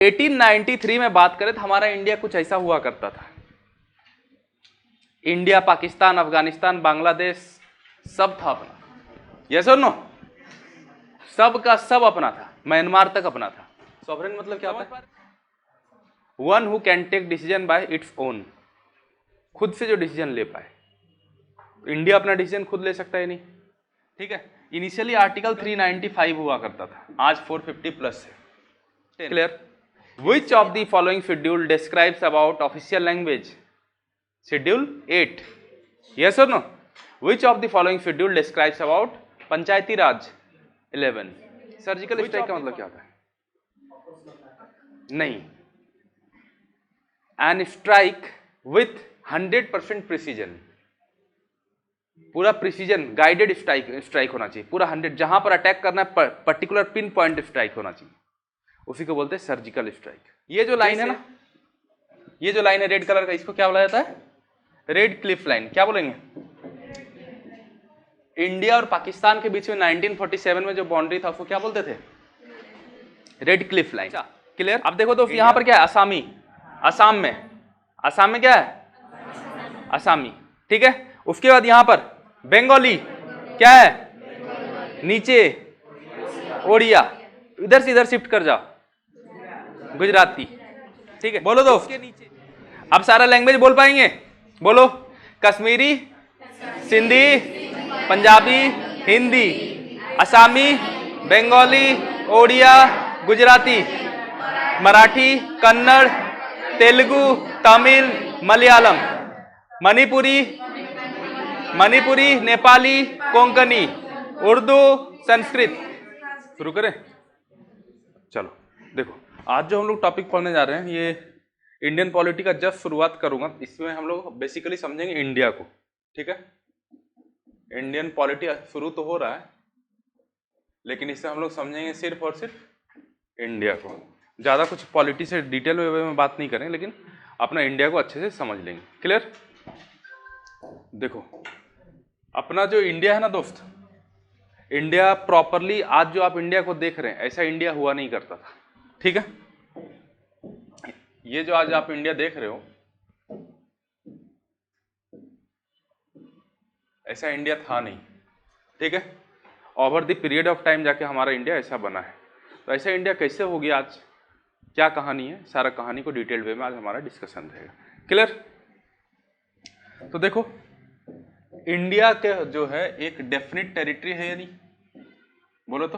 1893 में बात करें तो हमारा इंडिया कुछ ऐसा हुआ करता था। इंडिया, पाकिस्तान, अफगानिस्तान, बांग्लादेश सब था अपना। यस और नो? सब का सब अपना था, म्यांमार तक अपना था। सॉवरेन मतलब क्या होता है? One who can take decision by its own, खुद से जो डिसीजन ले पाए। इंडिया अपना डिसीजन खुद ले सकता है नहीं, ठीक है। इनिशियली आर्टिकल 395 हुआ करता था, आज 450 प्लस है। Clear? Which of the following schedule describes about official language? Schedule 8। Yes और नो? Which of the following schedule describes about panchayati raj? 11। Surgical strike का मतलब क्या होता है? नहीं, एन स्ट्राइक विथ 100% प्रिसीजन। पूरा प्रिसीजन, गाइडेड स्ट्राइक होना चाहिए, पूरा 100, जहां पर अटैक करना है पर्टिकुलर पिन पॉइंट स्ट्राइक होना चाहिए, उसी को बोलते हैं सर्जिकल स्ट्राइक। ये जो लाइन है ना, ये जो लाइन है रेड कलर का, इसको क्या बोला जाता है? Red Cliff line. क्या बोलेंगे? इंडिया और पाकिस्तान के बीच में 1947 में जो बाउंड्री था उसको क्या बोलते थे? Red Cliff line. क्लियर? अब देखो तो यहां पर क्या है? असामी। असम में क्या है? असामी, ठीक है। उसके बाद यहां पर बंगाली क्या है? नीचे ओडिया, इधर से इधर शिफ्ट कर जाओ, गुजराती, ठीक है। बोलो दो, उसके नीचे अब सारा लैंग्वेज बोल पाएंगे? बोलो। कश्मीरी, सिंधी, पंजाबी, हिंदी, असामी, बंगाली, ओडिया, गुजराती, मराठी, कन्नड़, तेलुगु, तमिल, मलयालम, मणिपुरी, नेपाली, कोंकणी, उर्दू, संस्कृत। शुरू करें? चलो देखो, आज जो हम लोग टॉपिक पढ़ने जा रहे हैं ये इंडियन पॉलिटी का जस्ट शुरुआत करूंगा। इसमें हम लोग बेसिकली समझेंगे इंडिया को, ठीक है। इंडियन पॉलिटी शुरू तो हो रहा है, लेकिन इससे हम लोग समझेंगे सिर्फ और सिर्फ इंडिया को। ज़्यादा कुछ पॉलिटी से डिटेल वे में बात नहीं करेंगे, लेकिन अपना इंडिया को अच्छे से समझ लेंगे। क्लियर? देखो, अपना जो इंडिया है ना दोस्त, इंडिया प्रॉपरली आज जो आप इंडिया को देख रहे हैं, ऐसा इंडिया हुआ नहीं करता था, ठीक है। ये जो आज आप इंडिया देख रहे हो, ऐसा इंडिया था नहीं, ठीक है। Over the period of time जाके हमारा इंडिया ऐसा बना है। तो ऐसा इंडिया कैसे हो गया, आज क्या कहानी है, सारा कहानी को डिटेल्ड वे में आज हमारा डिस्कशन रहेगा। क्लियर? तो देखो, इंडिया के जो है एक डेफिनिट टेरिटरी है या नहीं? बोलो तो।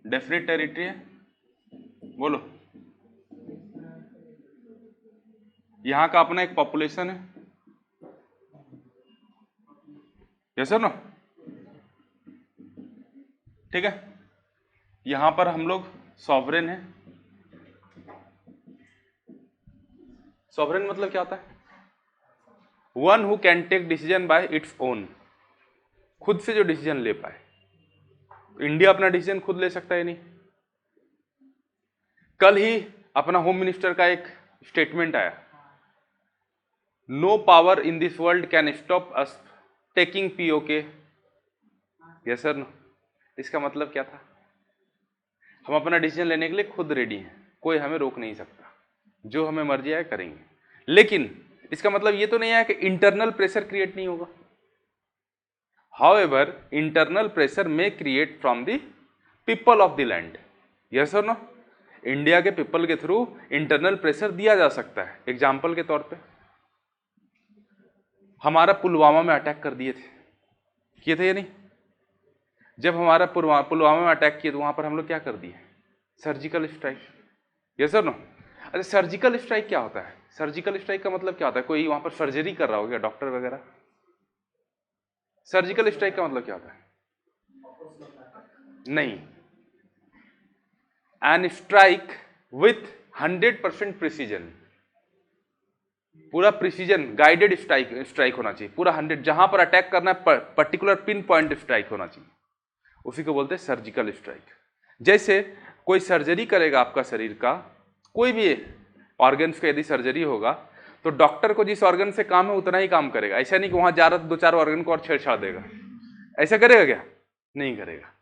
डेफिनिट टेरिटरी है? बोलो। यहां का अपना एक पॉपुलेशन है, यस और नो? ठीक है। यहां पर हम लोग सॉवरेन है। सॉवरेन मतलब क्या होता है? One who can take decision by its own, खुद से जो डिसीजन ले पाए। इंडिया अपना डिसीजन खुद ले सकता है नहीं। कल ही अपना होम मिनिस्टर का एक स्टेटमेंट आया, no power in this world can stop us taking PoK. Yes sir no? इसका मतलब क्या था? हम अपना डिसीजन लेने के लिए खुद रेडी हैं, कोई हमें रोक नहीं सकता, जो हमें मर्जी आए करेंगे। लेकिन इसका मतलब ये तो नहीं है कि इंटरनल प्रेशर क्रिएट नहीं होगा। However internal pressure may create from the people of the land. Yes और नो? इंडिया के पीपल के थ्रू इंटरनल प्रेशर दिया जा सकता है। एग्जाम्पल के तौर पे हमारा पुलवामा में अटैक कर दिए थे, किए थे या नहीं? जब हमारा पुलवामा में अटैक किए तो वहां पर हम लोग क्या कर दिए? Surgical strike. यस और नो? अच्छा, सर्जिकल स्ट्राइक क्या होता है? सर्जिकल स्ट्राइक का मतलब क्या होता है? कोई वहां पर सर्जरी कर रहा हो क्या, डॉक्टर वगैरह? सर्जिकल स्ट्राइक का मतलब क्या होता है? नहीं, एन स्ट्राइक विथ 100% प्रिसीजन। पूरा प्रिसीजन, गाइडेड स्ट्राइक होना चाहिए, पूरा 100, जहां पर अटैक करना है पर्टिकुलर पिन पॉइंट स्ट्राइक होना चाहिए, उसी को बोलते हैं सर्जिकल स्ट्राइक। जैसे कोई सर्जरी करेगा आपका शरीर का, कोई भी ऑर्गन्स का यदि सर्जरी होगा, तो डॉक्टर को जिस ऑर्गन से काम है उतना ही काम करेगा। ऐसा नहीं कि वहां जा रहा दो चार ऑर्गन को और छेड़छाड़ देगा। ऐसा करेगा क्या? नहीं करेगा।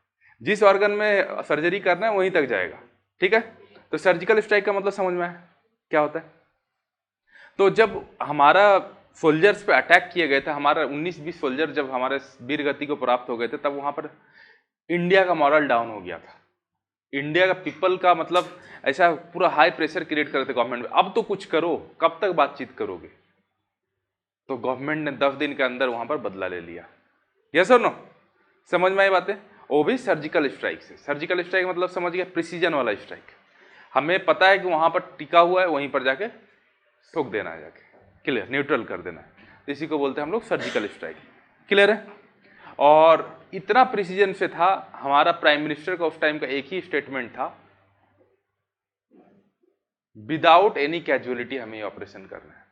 जिस ऑर्गन में सर्जरी करना है वहीं तक जाएगा। ठीक है, तो सर्जिकल स्ट्राइक का मतलब समझ में आया क्या होता है। तो जब हमारा सोल्जर्स पे अटैक किए गए थे, हमारा 19-20 सोल्जर जब हमारे वीर गति को प्राप्त हो गए थे, तब वहां पर इंडिया का मॉरल डाउन हो गया था। इंडिया का पीपल का मतलब ऐसा पूरा हाई प्रेशर क्रिएट कर रहे थे गवर्नमेंट में, अब तो कुछ करो, कब तक बातचीत करोगे। तो गवर्नमेंट ने 10 दिन के अंदर वहां पर बदला ले लिया। यस और नो, समझ में आई बातें। वो भी सर्जिकल स्ट्राइक से। सर्जिकल स्ट्राइक मतलब समझ गया, प्रिसीजन वाला स्ट्राइक। हमें पता है कि वहां पर टिका हुआ है, वहीं पर जाके ठोक देना है, जाके क्लियर, न्यूट्रल कर देना है। इसी को बोलते हैं हम लोग सर्जिकल स्ट्राइक। क्लियर है। और इतना प्रिसीजन से था, हमारा प्राइम मिनिस्टर का उस टाइम का एक ही स्टेटमेंट था, विदाउट एनी कैजुअलिटी हमें ये ऑपरेशन करना है,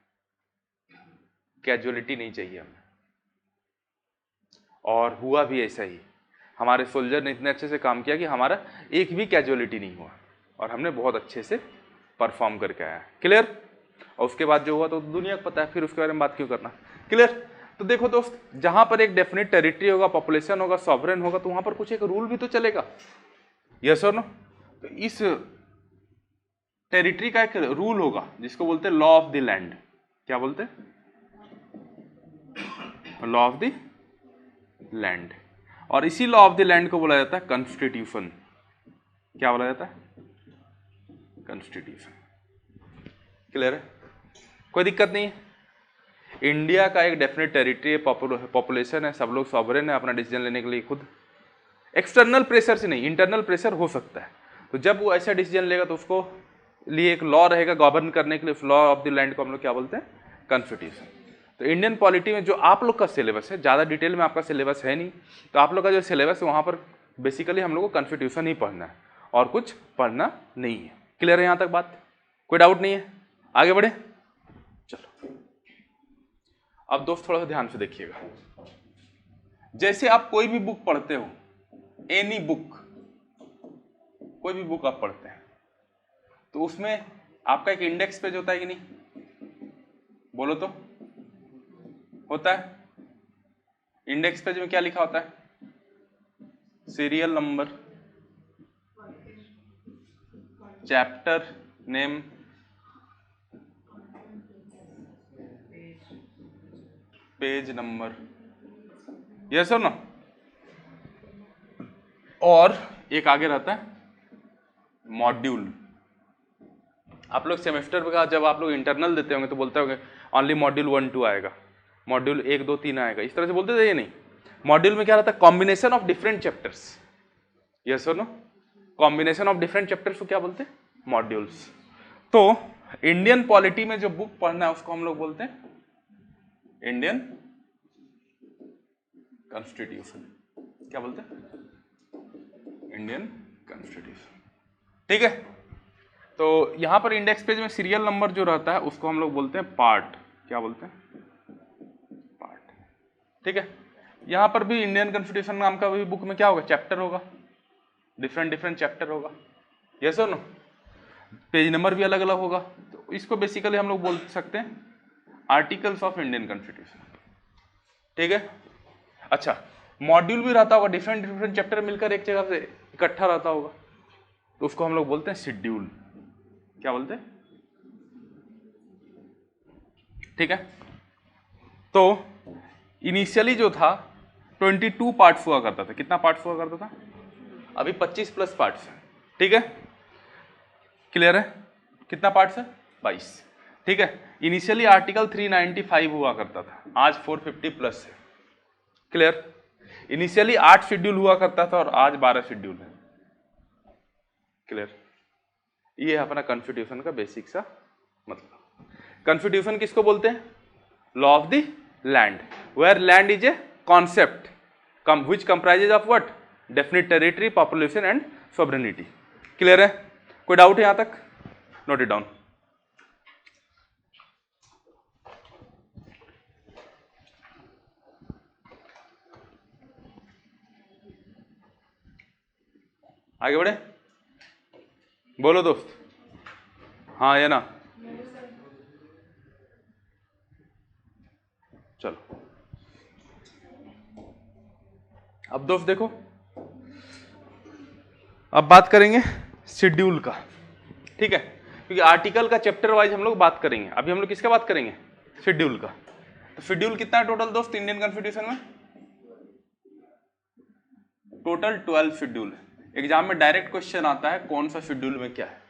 कैजुअलिटी नहीं चाहिए हमें। और हुआ भी ऐसा ही, हमारे सोल्जर ने इतने अच्छे से काम किया कि हमारा एक भी कैजुअलिटी नहीं हुआ और हमने बहुत अच्छे से परफॉर्म करके आया। क्लियर। और उसके बाद जो हुआ तो दुनिया को पता है, फिर उसके बारे में बात क्यों करना। क्लियर। तो देखो दोस्त, जहां पर एक डेफिनेट टेरिटरी होगा, पॉपुलेशन होगा, सॉवरेन होगा, तो वहां पर कुछ एक रूल भी तो चलेगा। यस और नो। तो इस टेरिटरी का एक रूल होगा जिसको बोलते हैं लॉ ऑफ द लैंड। क्या बोलते हैं? Law of the land. और इसी लॉ ऑफ द लैंड को बोला जाता है कॉन्स्टिट्यूशन। क्या बोला जाता है? कॉन्स्टिट्यूशन। क्लियर है, कोई दिक्कत नहीं है। इंडिया का एक डेफिनेट टेरिटरी है, पॉपुलेशन है, सब लोग सॉवरेन है अपना डिसीजन लेने के लिए खुद। एक्सटर्नल प्रेशर से नहीं, इंटरनल प्रेशर हो सकता है। तो जब वो ऐसा डिसीजन लेगा तो उसको लिए एक लॉ रहेगा गवर्न करने के लिए। उस लॉ ऑफ द लैंड को हम लोग क्या बोलते हैं? कॉन्स्टिट्यूशन। तो इंडियन पॉलिटी में जो आप लोग का सिलेबस है, ज़्यादा डिटेल में आपका सिलेबस है नहीं, तो आप लोग का जो सिलेबस है वहाँ पर बेसिकली हम लोग को कॉन्स्टिट्यूशन ही पढ़ना है और कुछ पढ़ना नहीं है। क्लियर है यहाँ तक बात? कोई डाउट नहीं है? आगे बढ़े, चलो। अब दोस्त थोड़ा सा ध्यान से देखिएगा। जैसे आप कोई भी बुक पढ़ते हो, एनी बुक, कोई भी बुक आप पढ़ते हैं, तो उसमें आपका एक इंडेक्स पेज होता है कि नहीं? बोलो तो, होता है। इंडेक्स पेज में क्या लिखा होता है? Serial number, chapter name, page number. Yes और नो? और एक आगे रहता है मॉड्यूल। आप लोग सेमेस्टर का जब आप लोग इंटरनल देते होंगे तो बोलते होंगे ओनली मॉड्यूल 1 2 आएगा, मॉड्यूल 1 2 3 आएगा, इस तरह से बोलते थे। ये नहीं, मॉड्यूल में क्या रहता है? Combination of different chapters. Yes और नो? कॉम्बिनेशन ऑफ डिफरेंट चैप्टर्स को क्या बोलते हैं? मॉड्यूल्स। तो इंडियन पॉलिटी में जो बुक पढ़ना है उसको हम लोग बोलते हैं इंडियन कॉन्स्टिट्यूशन। क्या बोलते हैं? Indian constitution. ठीक है। तो यहां पर इंडेक्स पेज में सीरियल नंबर जो रहता है उसको हम लोग बोलते हैं पार्ट। क्या बोलते हैं? पार्ट। ठीक है। यहां पर भी इंडियन कॉन्स्टिट्यूशन नाम का भी बुक में क्या होगा? चैप्टर होगा, डिफरेंट डिफरेंट चैप्टर होगा। यस और नो? पेज नंबर भी अलग अलग होगा। तो इसको बेसिकली हम लोग बोल सकते हैं आर्टिकल्स ऑफ इंडियन कॉन्स्टिट्यूशन। ठीक है। अच्छा, मॉड्यूल भी रहता होगा, डिफरेंट डिफरेंट चैप्टर मिलकर एक जगह से इकट्ठा रहता होगा, तो उसको हम लोग बोलते हैं शेड्यूल। क्या बोलते हैं? ठीक है। तो इनिशियली जो था 22 पार्ट्स हुआ करता था। कितना पार्ट्स हुआ करता था? अभी 25 प्लस पार्ट्स है। ठीक है, क्लियर है? कितना पार्ट्स है? 22। ठीक है। इनिशियली आर्टिकल 395 हुआ करता था, आज 450 प्लस है। क्लियर? इनिशियली 8 शेड्यूल हुआ करता था और आज 12 शेड्यूल है। क्लियर? ये है अपना कॉन्स्टिट्यूशन का बेसिक सा मतलब। कॉन्स्टिट्यूशन किसको बोलते हैं? Law of the land, where land is a concept which comprises of what? Definite territory, population and sovereignty. Clear है? कोई डाउट है यहां तक? Note it down. आगे बढ़े, बोलो दोस्त। हाँ या ना? चलो अब दोस्त देखो, अब बात करेंगे शेड्यूल का, ठीक है, क्योंकि आर्टिकल का चैप्टर वाइज हम लोग बात करेंगे। अभी हम लोग किसका बात करेंगे? शेड्यूल का। तो शेड्यूल कितना है टोटल दोस्त इंडियन कॉन्स्टिट्यूशन में? टोटल 12 शेड्यूल है। एग्जाम में डायरेक्ट क्वेश्चन आता है कौन सा शेड्यूल में क्या है,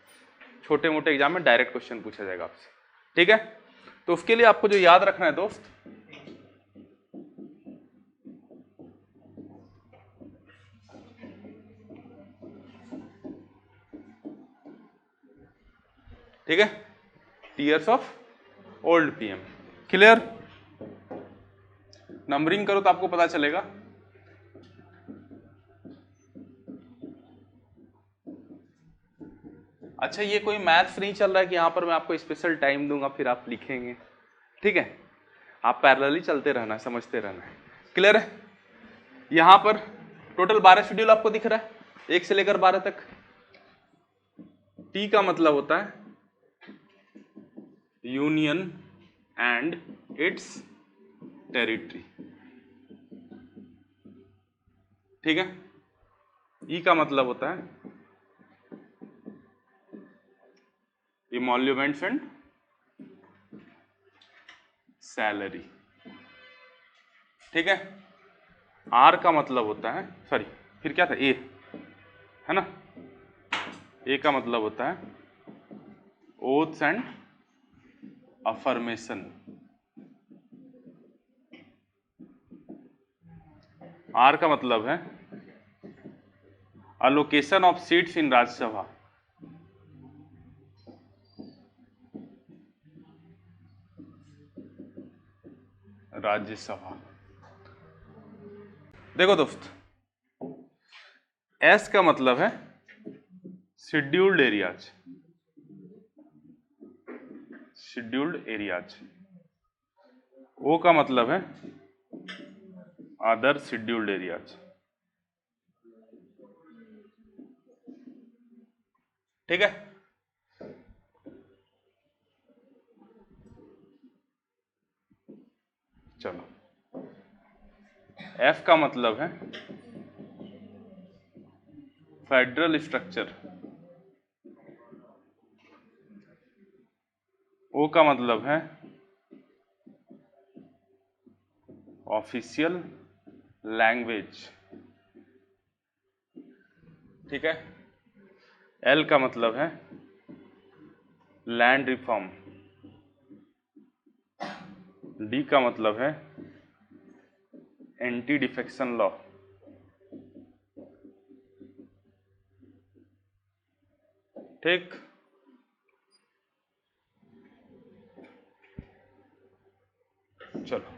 छोटे मोटे एग्जाम में डायरेक्ट क्वेश्चन पूछा जाएगा आपसे, ठीक है। तो उसके लिए आपको जो याद रखना है दोस्त, ठीक है, tears of old PM. Clear? Numbering करो तो आपको पता चलेगा। अच्छा, ये कोई मैथ्स नहीं चल रहा है कि यहां पर मैं आपको स्पेशल टाइम दूंगा फिर आप लिखेंगे, ठीक है। आप पैरेलली चलते रहना, समझते रहना है। क्लियर है? यहां पर टोटल 12 शेड्यूल आपको दिख रहा है, 1 से लेकर 12 तक। टी का मतलब होता है यूनियन एंड इट्स टेरिटरी, ठीक है। ई का मतलब होता है इमोल्यूमेंट्स एंड सैलरी, ठीक है। आर का मतलब होता है, सॉरी फिर क्या था, ए है ना, ए का मतलब होता है ओथ्स एंड अफर्मेशन। आर का मतलब है allocation of seats in Rajya Sabha. Rajya Sabha. देखो दोस्त, एस का मतलब है शेड्यूल्ड एरियाज, शेड्यूल्ड एरियाज। ओ का मतलब है अदर शेड्यूल्ड एरियाज, ठीक है। चलो, एफ का मतलब है फेडरल स्ट्रक्चर। ओ का मतलब है ऑफिशियल लैंग्वेज, ठीक है। एल का मतलब है लैंड रिफॉर्म। डी का मतलब है एंटी डिफेक्शन लॉ, ठीक। चलो,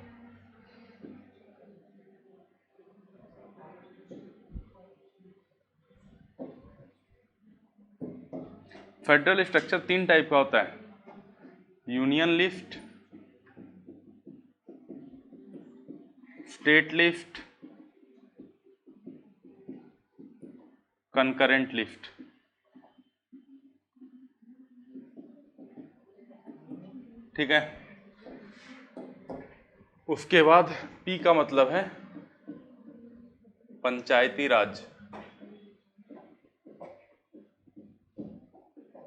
फेडरल स्ट्रक्चर 3 टाइप का होता है, union list, state list, concurrent list, ठीक है। उसके बाद पी का मतलब है पंचायती राज।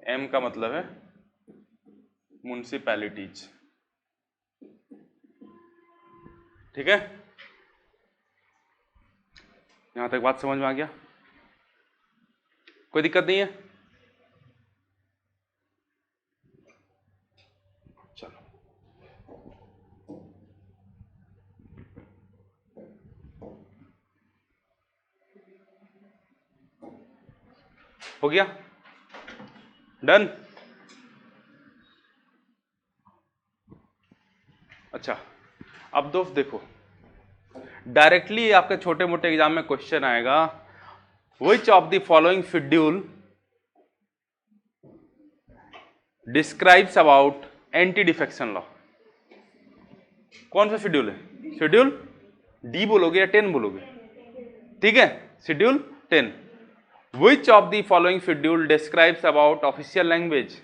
एम का मतलब है म्युनिसिपैलिटीज, ठीक है। यहां तक बात समझ में आ गया? कोई दिक्कत नहीं है? चलो, हो गया? डन? अच्छा, अब दोस्त देखो, डायरेक्टली आपके छोटे मोटे एग्जाम में क्वेश्चन आएगा, विच of the following schedule describes about anti defection law. कौन सा शेड्यूल है? शेड्यूल डी बोलोगे या 10 बोलोगे? ठीक है, schedule 10। Which of the following schedule describes about official language?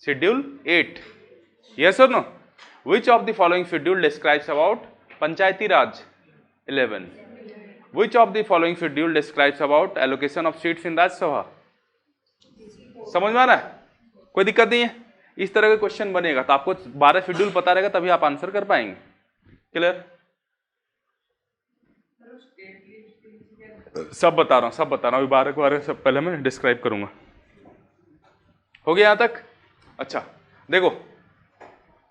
Schedule 8। Yes और नो? Which of the following schedule describes about panchayati raj? 11। Which of the following schedule describes about allocation of seats in Rajya Sabha? समझ में आ रहा है? कोई दिक्कत नहीं है? इस तरह का क्वेश्चन बनेगा तो आपको 12 शेड्यूल पता रहेगा तभी आप आंसर कर पाएंगे। क्लियर? सब बता रहा हूँ अभी 12 के बारे में सब पहले मैं डिस्क्राइब करूंगा। हो गया यहां तक? अच्छा देखो,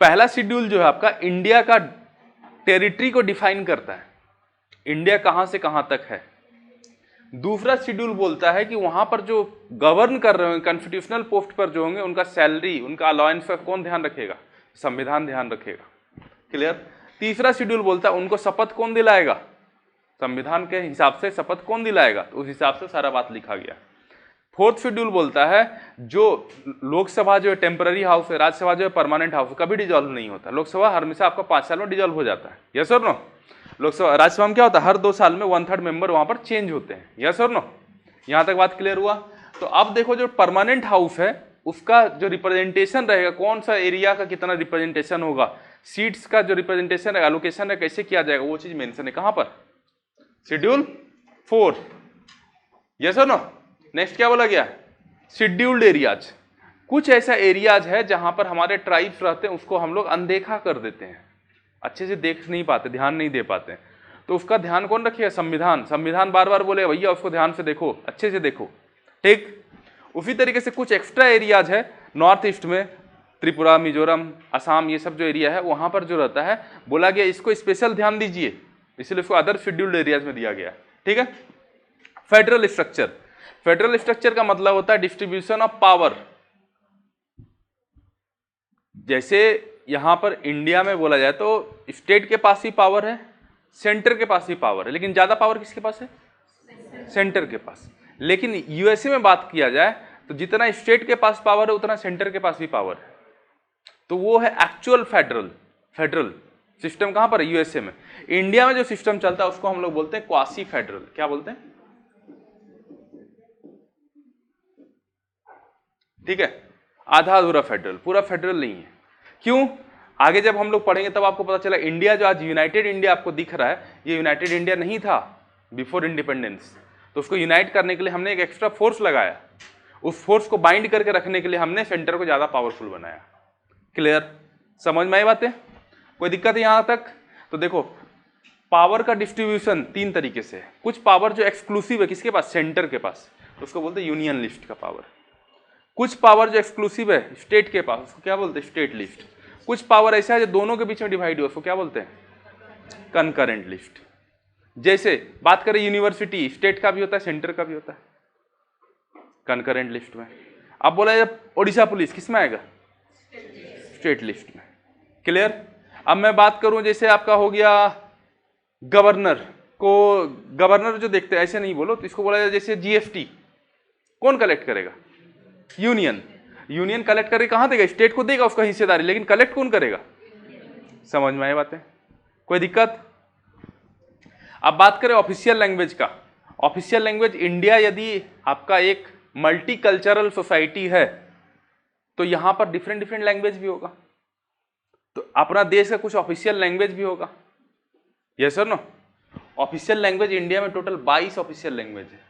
पहला शेड्यूल जो है आपका इंडिया का टेरिटरी को डिफाइन करता है, इंडिया कहां से कहां तक है। दूसरा शेड्यूल बोलता है कि वहां पर जो गवर्न कर रहे होंगे कॉन्स्टिट्यूशनल पोस्ट पर जो होंगे उनका सैलरी, उनका अलाउंस पर कौन ध्यान रखेगा? संविधान ध्यान रखेगा। क्लियर? तीसरा शेड्यूल बोलता है उनको शपथ कौन दिलाएगा? संविधान के हिसाब से शपथ कौन दिलाएगा? तो उस हिसाब से सारा बात लिखा गया। फोर्थ शेड्यूल बोलता है जो लोकसभा जो है टेम्पररी हाउस है, राज्यसभा जो है परमानेंट हाउस है, कभी डिजॉल्व नहीं होता। लोकसभा हमेशा आपका 5 साल में डिजॉल्व हो जाता है। यस और नो? लोकसभा, राज्यसभा में क्या होता है? हर 2 साल में 1/3 मेंबर वहां पर चेंज होते हैं। यस और नो? यहां तक बात क्लियर हुआ? तो अब देखो जो परमानेंट हाउस है उसका जो रिप्रेजेंटेशन रहेगा, कौन सा एरिया का कितना रिप्रेजेंटेशन होगा, सीट्स का जो रिप्रेजेंटेशन है, एलोकेशन है, कैसे किया जाएगा, वो चीज मेंशन है। कहां पर? शेड्यूल 4। यस और नो? नेक्स्ट क्या बोला गया? Scheduled areas. कुछ ऐसा एरियाज है जहां पर हमारे ट्राइब्स रहते हैं, उसको हम लोग अनदेखा कर देते हैं, अच्छे से देख नहीं पाते, ध्यान नहीं दे पाते हैं। तो उसका ध्यान कौन रखिएगा? संविधान। संविधान बार बार बोले भैया उसको ध्यान से देखो, अच्छे से देखो। ठीक उसी तरीके से कुछ एक्स्ट्रा एरियाज है नॉर्थ ईस्ट में, त्रिपुरा, मिजोरम, असम, ये सब जो एरिया है वहां पर जो रहता है, बोला गया इसको स्पेशल ध्यान दीजिए, इसलिए इसको अदर शेड्यूल्ड एरियाज में दिया गया। ठीक है? Federal structure. फेडरल स्ट्रक्चर का मतलब होता है डिस्ट्रीब्यूशन ऑफ पावर। जैसे यहां पर इंडिया में बोला जाए तो स्टेट के पास ही पावर है, सेंटर के पास ही पावर है, लेकिन ज्यादा पावर किसके पास है? सेंटर के पास। लेकिन यूएसए में बात किया जाए तो जितना स्टेट के पास पावर है उतना सेंटर के पास भी पावर है। तो वो है एक्चुअल फेडरल सिस्टम। कहां पर है? यूएसए में। इंडिया में जो सिस्टम चलता है उसको हम लोग बोलते हैं क्वासी फेडरल। क्या बोलते हैं? ठीक है? आधा अधूरा फेडरल, पूरा फेडरल नहीं है। क्यों? आगे जब हम लोग पढ़ेंगे तब आपको पता चला इंडिया जो आज यूनाइटेड इंडिया आपको दिख रहा है, ये यूनाइटेड इंडिया नहीं था बिफोर इंडिपेंडेंस। तो उसको यूनाइट करने के लिए हमने एक एक्स्ट्रा फोर्स लगाया, उस फोर्स को बाइंड करके रखने के लिए हमने सेंटर को ज्यादा पावरफुल बनाया। क्लियर? समझ में आई बातें? कोई दिक्कत है यहां तक? तो देखो पावर का डिस्ट्रीब्यूशन 3 तरीके से है। कुछ पावर जो एक्सक्लूसिव है किसके पास? सेंटर के पास, तो उसको बोलते हैं यूनियन लिस्ट का पावर। कुछ पावर जो एक्सक्लूसिव है स्टेट के पास, उसको क्या बोलते हैं? State list. कुछ पावर ऐसा है जो दोनों के बीच में डिवाइड हुआ, उसको क्या बोलते हैं? Concurrent list. जैसे बात करें यूनिवर्सिटी, स्टेट का भी होता है, सेंटर का भी होता है, कंकरेंट लिस्ट में। अब बोला जाए ओडिशा पुलिस किस में आएगा? स्टेट लिस्ट में। क्लियर? अब मैं बात करूं जैसे आपका हो गया गवर्नर को, गवर्नर जो देखते हैं ऐसे नहीं बोलो, तो इसको बोला जाए जैसे जीएसटी कौन कलेक्ट करेगा? यूनियन। यूनियन कलेक्ट करके कहां देगा? स्टेट को देगा उसका हिस्सेदारी, लेकिन कलेक्ट कौन करेगा? समझ में आई बातें? कोई दिक्कत? अब बात करें ऑफिशियल लैंग्वेज का। ऑफिशियल लैंग्वेज इंडिया यदि आपका एक मल्टी कल्चरल सोसाइटी है तो यहां पर डिफरेंट डिफरेंट लैंग्वेज भी होगा, तो अपना देश का कुछ ऑफिशियल लैंग्वेज भी होगा। Yes sir no? Official language India में टोटल 22 ऑफिशियल लैंग्वेज है।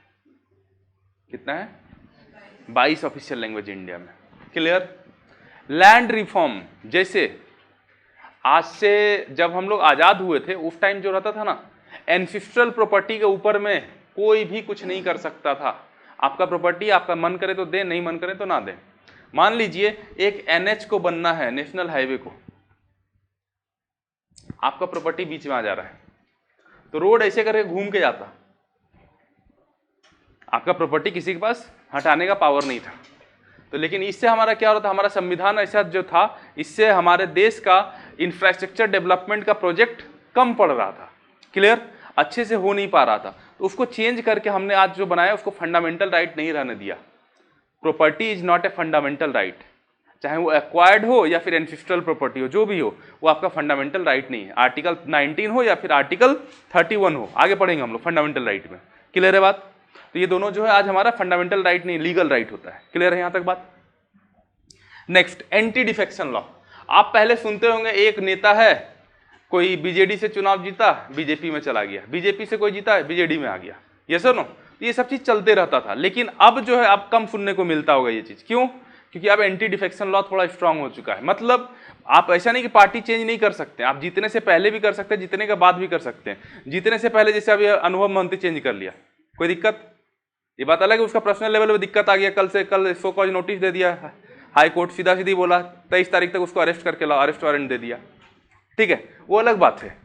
कितना है? 22 ऑफिशियल लैंग्वेज इंडिया में। क्लियर? लैंड रिफॉर्म, जैसे आज से जब हम लोग आजाद हुए थे उस टाइम जो रहता था ना, एंसिस्ट्रल प्रॉपर्टी के ऊपर में कोई भी कुछ नहीं कर सकता था। आपका प्रॉपर्टी आपका मन करे तो दे, नहीं मन करे तो ना दे। मान लीजिए एक एनएच को बनना है, नेशनल हाईवे को, आपका प्रॉपर्टी बीच में आ जा रहा है, तो रोड ऐसे करके घूम के जाता, आपका प्रॉपर्टी किसी के पास हटाने का पावर नहीं था। तो लेकिन इससे हमारा क्या हो रहा था? हमारा संविधान ऐसा जो था, इससे हमारे देश का इंफ्रास्ट्रक्चर डेवलपमेंट का प्रोजेक्ट कम पड़ रहा था। क्लियर? अच्छे से हो नहीं पा रहा था, तो उसको चेंज करके हमने आज जो बनाया उसको फंडामेंटल राइट नहीं रहने दिया। Property is not a fundamental right, चाहे वो एक्वायर्ड हो या फिर एंसिस्ट्रल प्रॉपर्टी हो, जो भी हो, वो आपका फंडामेंटल राइट नहीं है। आर्टिकल 19 हो या फिर आर्टिकल 31 हो, आगे पढ़ेंगे हम लोग फंडामेंटल राइट में। क्लियर है बात? तो ये दोनों जो है आज हमारा फंडामेंटल राइट नहीं, लीगल राइट होता है। क्लियर है यहां तक बात? Next, anti defection law. आप पहले सुनते होंगे एक नेता है, कोई बीजेडी से चुनाव जीता, बीजेपी में चला गया, बीजेपी से कोई जीता, बीजेडी में आ गया। यस और नो? ये सब चीज चलते रहता था। लेकिन अब जो है अब कम सुनने को मिलता होगा ये चीज। क्यों? क्योंकि अब एंटी डिफेक्शन लॉ थोड़ा स्ट्रांग हो चुका है। मतलब आप ऐसा नहीं कि पार्टी चेंज नहीं कर सकते, आप जीतने से पहले भी कर सकते हैं, जीतने के बाद भी कर सकते हैं। जीतने से पहले जैसे अभी अनुभव मोहंती चेंज कर लिया, कोई दिक्कत? ये बात अलग है, उसका पर्सनल लेवल पे दिक्कत आ गया, कल सो कॉज नोटिस दे दिया हाई कोर्ट, सीधा सीधी बोला 23 तारीख तक उसको अरेस्ट करके लाओ, अरेस्ट वारंट दे दिया, ठीक है, वो अलग बात है।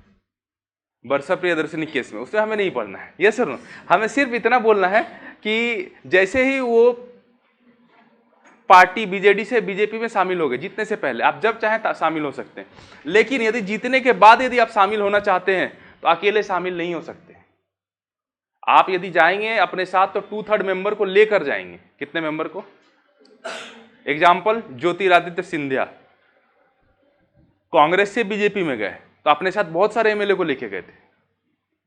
वर्षा प्रियदर्शनी केस में उसमें हमें नहीं पढ़ना है, ये सर, हमें सिर्फ इतना बोलना है कि जैसे ही वो पार्टी बीजेडी से बीजेपी में शामिल हो गए, जीतने से पहले आप जब चाहें शामिल हो सकते हैं, लेकिन यदि जीतने के बाद यदि आप शामिल होना चाहते हैं तो अकेले शामिल नहीं हो सकते। आप यदि जाएंगे अपने साथ तो 2/3 मेंबर को लेकर जाएंगे। कितने मेंबर को? एग्जाम्पल, ज्योतिरादित्य सिंधिया कांग्रेस से बीजेपी में गए तो अपने साथ बहुत सारे एमएलए को लेके गए थे,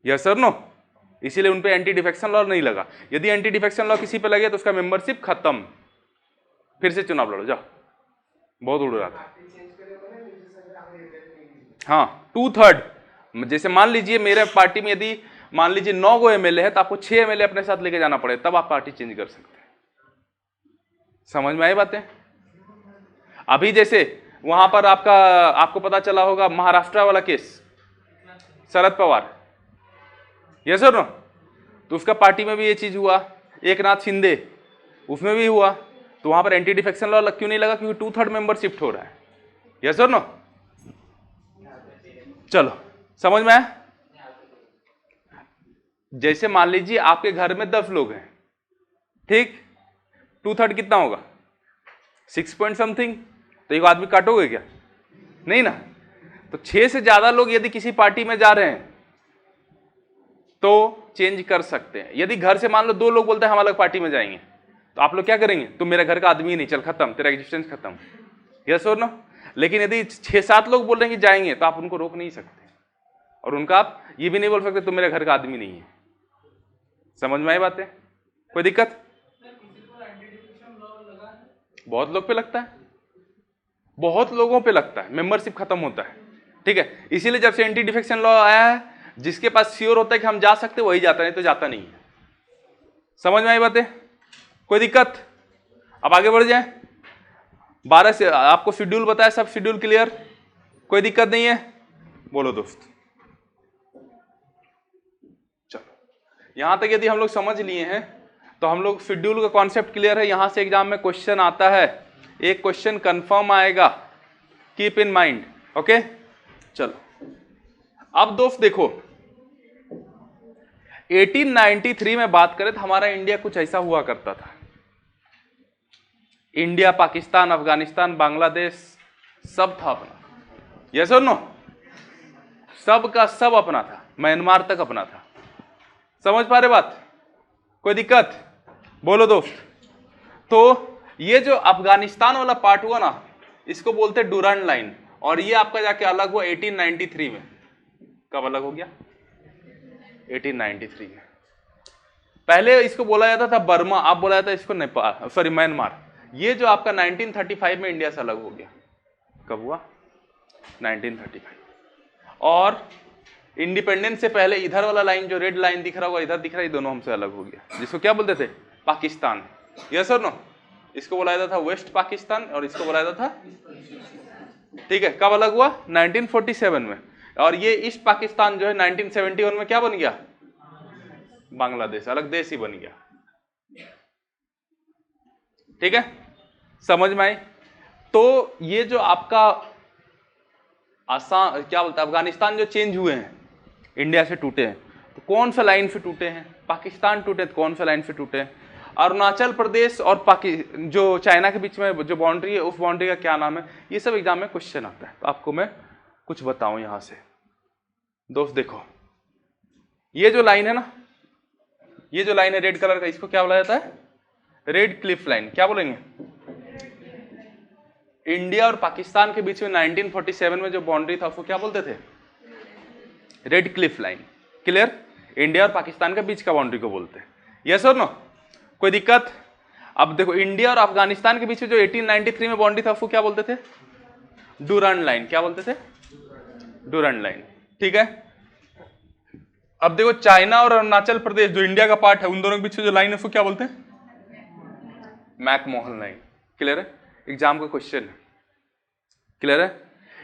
यस सर नो? इसीलिए उन पे एंटी डिफेक्शन लॉ नहीं लगा। यदि एंटी डिफेक्शन लॉ किसी पे लगे तो उसका मेंबरशिप खत्म, फिर से चुनाव लड़ो, जाओ। बहुत उड़ रहा था। हाँ, 2/3। जैसे मान लीजिए मेरे पार्टी में यदि मान लीजिए 9 गो एमएलए है तो आपको 6 एमएलए अपने साथ लेके जाना पड़े, तब आप पार्टी चेंज कर सकते हैं। समझ में आई बातें? अभी जैसे वहां पर आपको पता चला होगा महाराष्ट्र वाला case, Sharad Pawar, yes sir no? तो उसका पार्टी में भी ये चीज हुआ, एक नाथ शिंदे उसमें भी हुआ, तो वहां पर एंटी डिफेक्शन लॉ क्यों नहीं लगा? क्योंकि 2/3 मेंबर शिफ्ट हो रहा है, यस सर नो? चलो समझ में आया? जैसे मान लीजिए आपके घर में 10 लोग हैं, ठीक, 2/3 कितना होगा? 6 पॉइंट समथिंग। तो एक आदमी काटोगे क्या? नहीं ना। तो 6 से ज्यादा लोग यदि किसी पार्टी में जा रहे हैं तो चेंज कर सकते हैं। यदि घर से मान लो 2 लोग बोलते हैं हम अलग पार्टी में जाएंगे, तो आप लोग क्या करेंगे? तुम मेरे घर का आदमी ही नहीं, चल खत्म, तेरा एग्जिस्टेंस खत्म, यस और नो? लेकिन यदि 6-7 लोग बोल रहे हैं कि जाएंगे तो आप उनको रोक नहीं सकते, और उनका आप ये भी नहीं बोल सकते तुम मेरे घर का आदमी नहीं है। समझ में आई बातें? कोई दिक्कत? बहुत लोग पे लगता है, बहुत लोगों पे लगता है, मेंबरशिप खत्म होता है, ठीक है। इसीलिए जब से एंटी डिफेक्शन लॉ आया है, जिसके पास श्योर होता है कि हम जा सकते वही जाता, नहीं तो जाता नहीं है। समझ में आई बातें? कोई दिक्कत? अब आगे बढ़ जाए। 12 से आपको शेड्यूल बताया, सब शेड्यूल क्लियर? कोई दिक्कत नहीं है? बोलो दोस्त। चलो, यहां तक यदि हम लोग समझ लिए हैं तो हम लोग शेड्यूल का कॉन्सेप्ट क्लियर है। यहां से एग्जाम में क्वेश्चन आता है, एक क्वेश्चन कंफर्म आएगा, कीप इन माइंड, ओके। चलो अब दोस्त देखो, 1893 में बात करें तो हमारा इंडिया कुछ ऐसा हुआ करता था। इंडिया, पाकिस्तान, अफगानिस्तान, बांग्लादेश सब था अपना, यस और नो? सब का सब अपना था, म्यांमार तक अपना था। समझ पा रहे बात? कोई दिक्कत? बोलो दोस्त। तो ये जो अफगानिस्तान वाला पार्ट हुआ ना, इसको बोलते डूरांड लाइन, और ये आपका जाके अलग हुआ 1893 में। कब अलग हो गया? 1893 में। पहले इसको बोला जाता था बर्मा, आप बोला जाता इसको नेपाल, सॉरी म्यांमार। ये जो आपका 1935 में इंडिया से अलग हो गया। कब हुआ? 1935। और इंडिपेंडेंस से पहले इधर वाला लाइन जो रेड लाइन दिख रहा होगा, इधर दिख रहा है, ये दोनों हमसे अलग हो गया, जिसको क्या बोलते थे? पाकिस्तान, यस और नो? इसको बोला जाता था वेस्ट पाकिस्तान और इसको बोला जाता था, ठीक है। कब अलग हुआ? 1947 में। और ये ईस्ट पाकिस्तान जो है 1971 में क्या बन गया? बांग्लादेश, अलग देश ही बन गया, ठीक है। समझ में आई? तो ये जो आपका आसाम, क्या बोलते हैं, अफगानिस्तान जो चेंज हुए हैं, इंडिया से टूटे हैं, तो कौन सा लाइन से टूटे हैं? पाकिस्तान टूटे, तो कौन सा लाइन से टूटे हैं? अरुणाचल प्रदेश और जो चाइना के बीच में जो बाउंड्री है, उस बाउंड्री का क्या नाम है? ये सब एग्जाम में क्वेश्चन आता है, तो आपको मैं कुछ बताऊं यहां से। दोस्त देखो, ये जो लाइन है ना, ये जो लाइन है रेड कलर का, इसको क्या बोला जाता है? Red Cliff line. क्या बोलेंगे? इंडिया और पाकिस्तान के बीच में 1947 में जो बाउंड्री था उसको क्या बोलते थे? Red Cliff line. Clear? India और पाकिस्तान के बीच का बाउंड्री को बोलते हैं, यस और नो? कोई दिक्कत? अब देखो, इंडिया और अफगानिस्तान के बीच में जो 1893 में बाउंड्री था उसको क्या बोलते थे? डूरांड लाइन। क्या बोलते थे? डूरांड लाइन, ठीक है। अब देखो चाइना और अरुणाचल प्रदेश जो इंडिया का पार्ट है, उन दोनों के बीच जो लाइन है उसको क्या बोलते हैं? McMahon line. क्लियर है? एग्जाम का क्वेश्चन है। क्लियर है?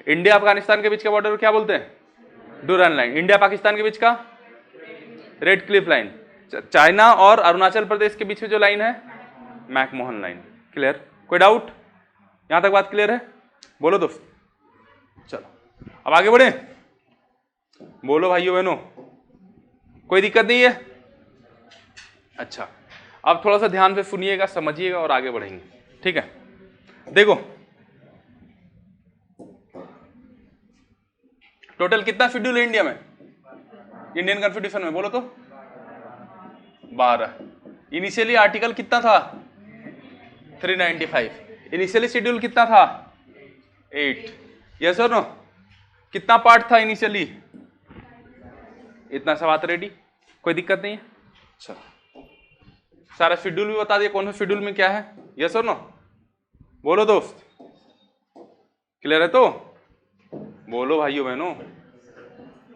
इंडिया अफगानिस्तान के बीच का बॉर्डर को क्या बोलते हैं? Duran line. इंडिया पाकिस्तान के बीच का रेड क्लिफ लाइन। चाइना और अरुणाचल प्रदेश के बीच में जो लाइन है मैकमोहन लाइन। क्लियर? कोई डाउट? यहां तक बात क्लियर है? बोलो दोस्त। चलो अब आगे बढ़े। बोलो भाइयों बहनों, कोई दिक्कत नहीं है? अच्छा, अब थोड़ा सा ध्यान से सुनिएगा, समझिएगा और आगे बढ़ेंगे। ठीक है? देखो टोटल कितना शेड्यूल है इंडिया में, इंडियन कॉन्स्टिट्यूशन में? बोलो तो। 12। इनिशियली आर्टिकल कितना था? 395। इनिशियली शेड्यूल कितना था? 8। यस और नो? कितना पार्ट था इनिशियली? इतना सा बात रेडी, कोई दिक्कत नहीं है? चलो सारा शेड्यूल भी बता दिया, कौन सा शेड्यूल में क्या है। यस और नो? बोलो दोस्त। क्लियर है? तो बोलो भाइयों बहनों।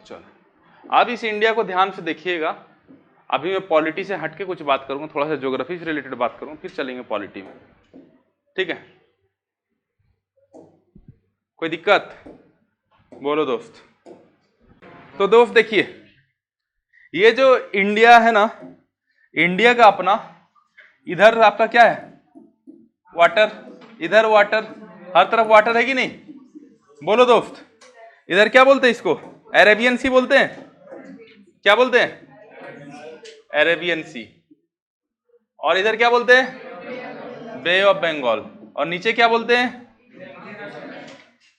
चलो अब इस इंडिया को ध्यान से देखिएगा। अभी मैं पॉलिटी से हटके कुछ बात करूंगा, थोड़ा सा ज्योग्राफी से रिलेटेड बात करूंगा, फिर चलेंगे पॉलिटी में। ठीक है? कोई दिक्कत? बोलो दोस्त। तो दोस्त देखिए, ये जो इंडिया है ना, इंडिया का अपना इधर आपका क्या है? वाटर, इधर वाटर, हर तरफ वाटर है कि नहीं? बोलो दोस्त। इधर क्या बोलते हैं इसको? अरेबियन सी बोलते हैं। क्या बोलते हैं? अरेबियन सी। और इधर क्या बोलते हैं? बे ऑफ बंगाल। और नीचे क्या बोलते हैं?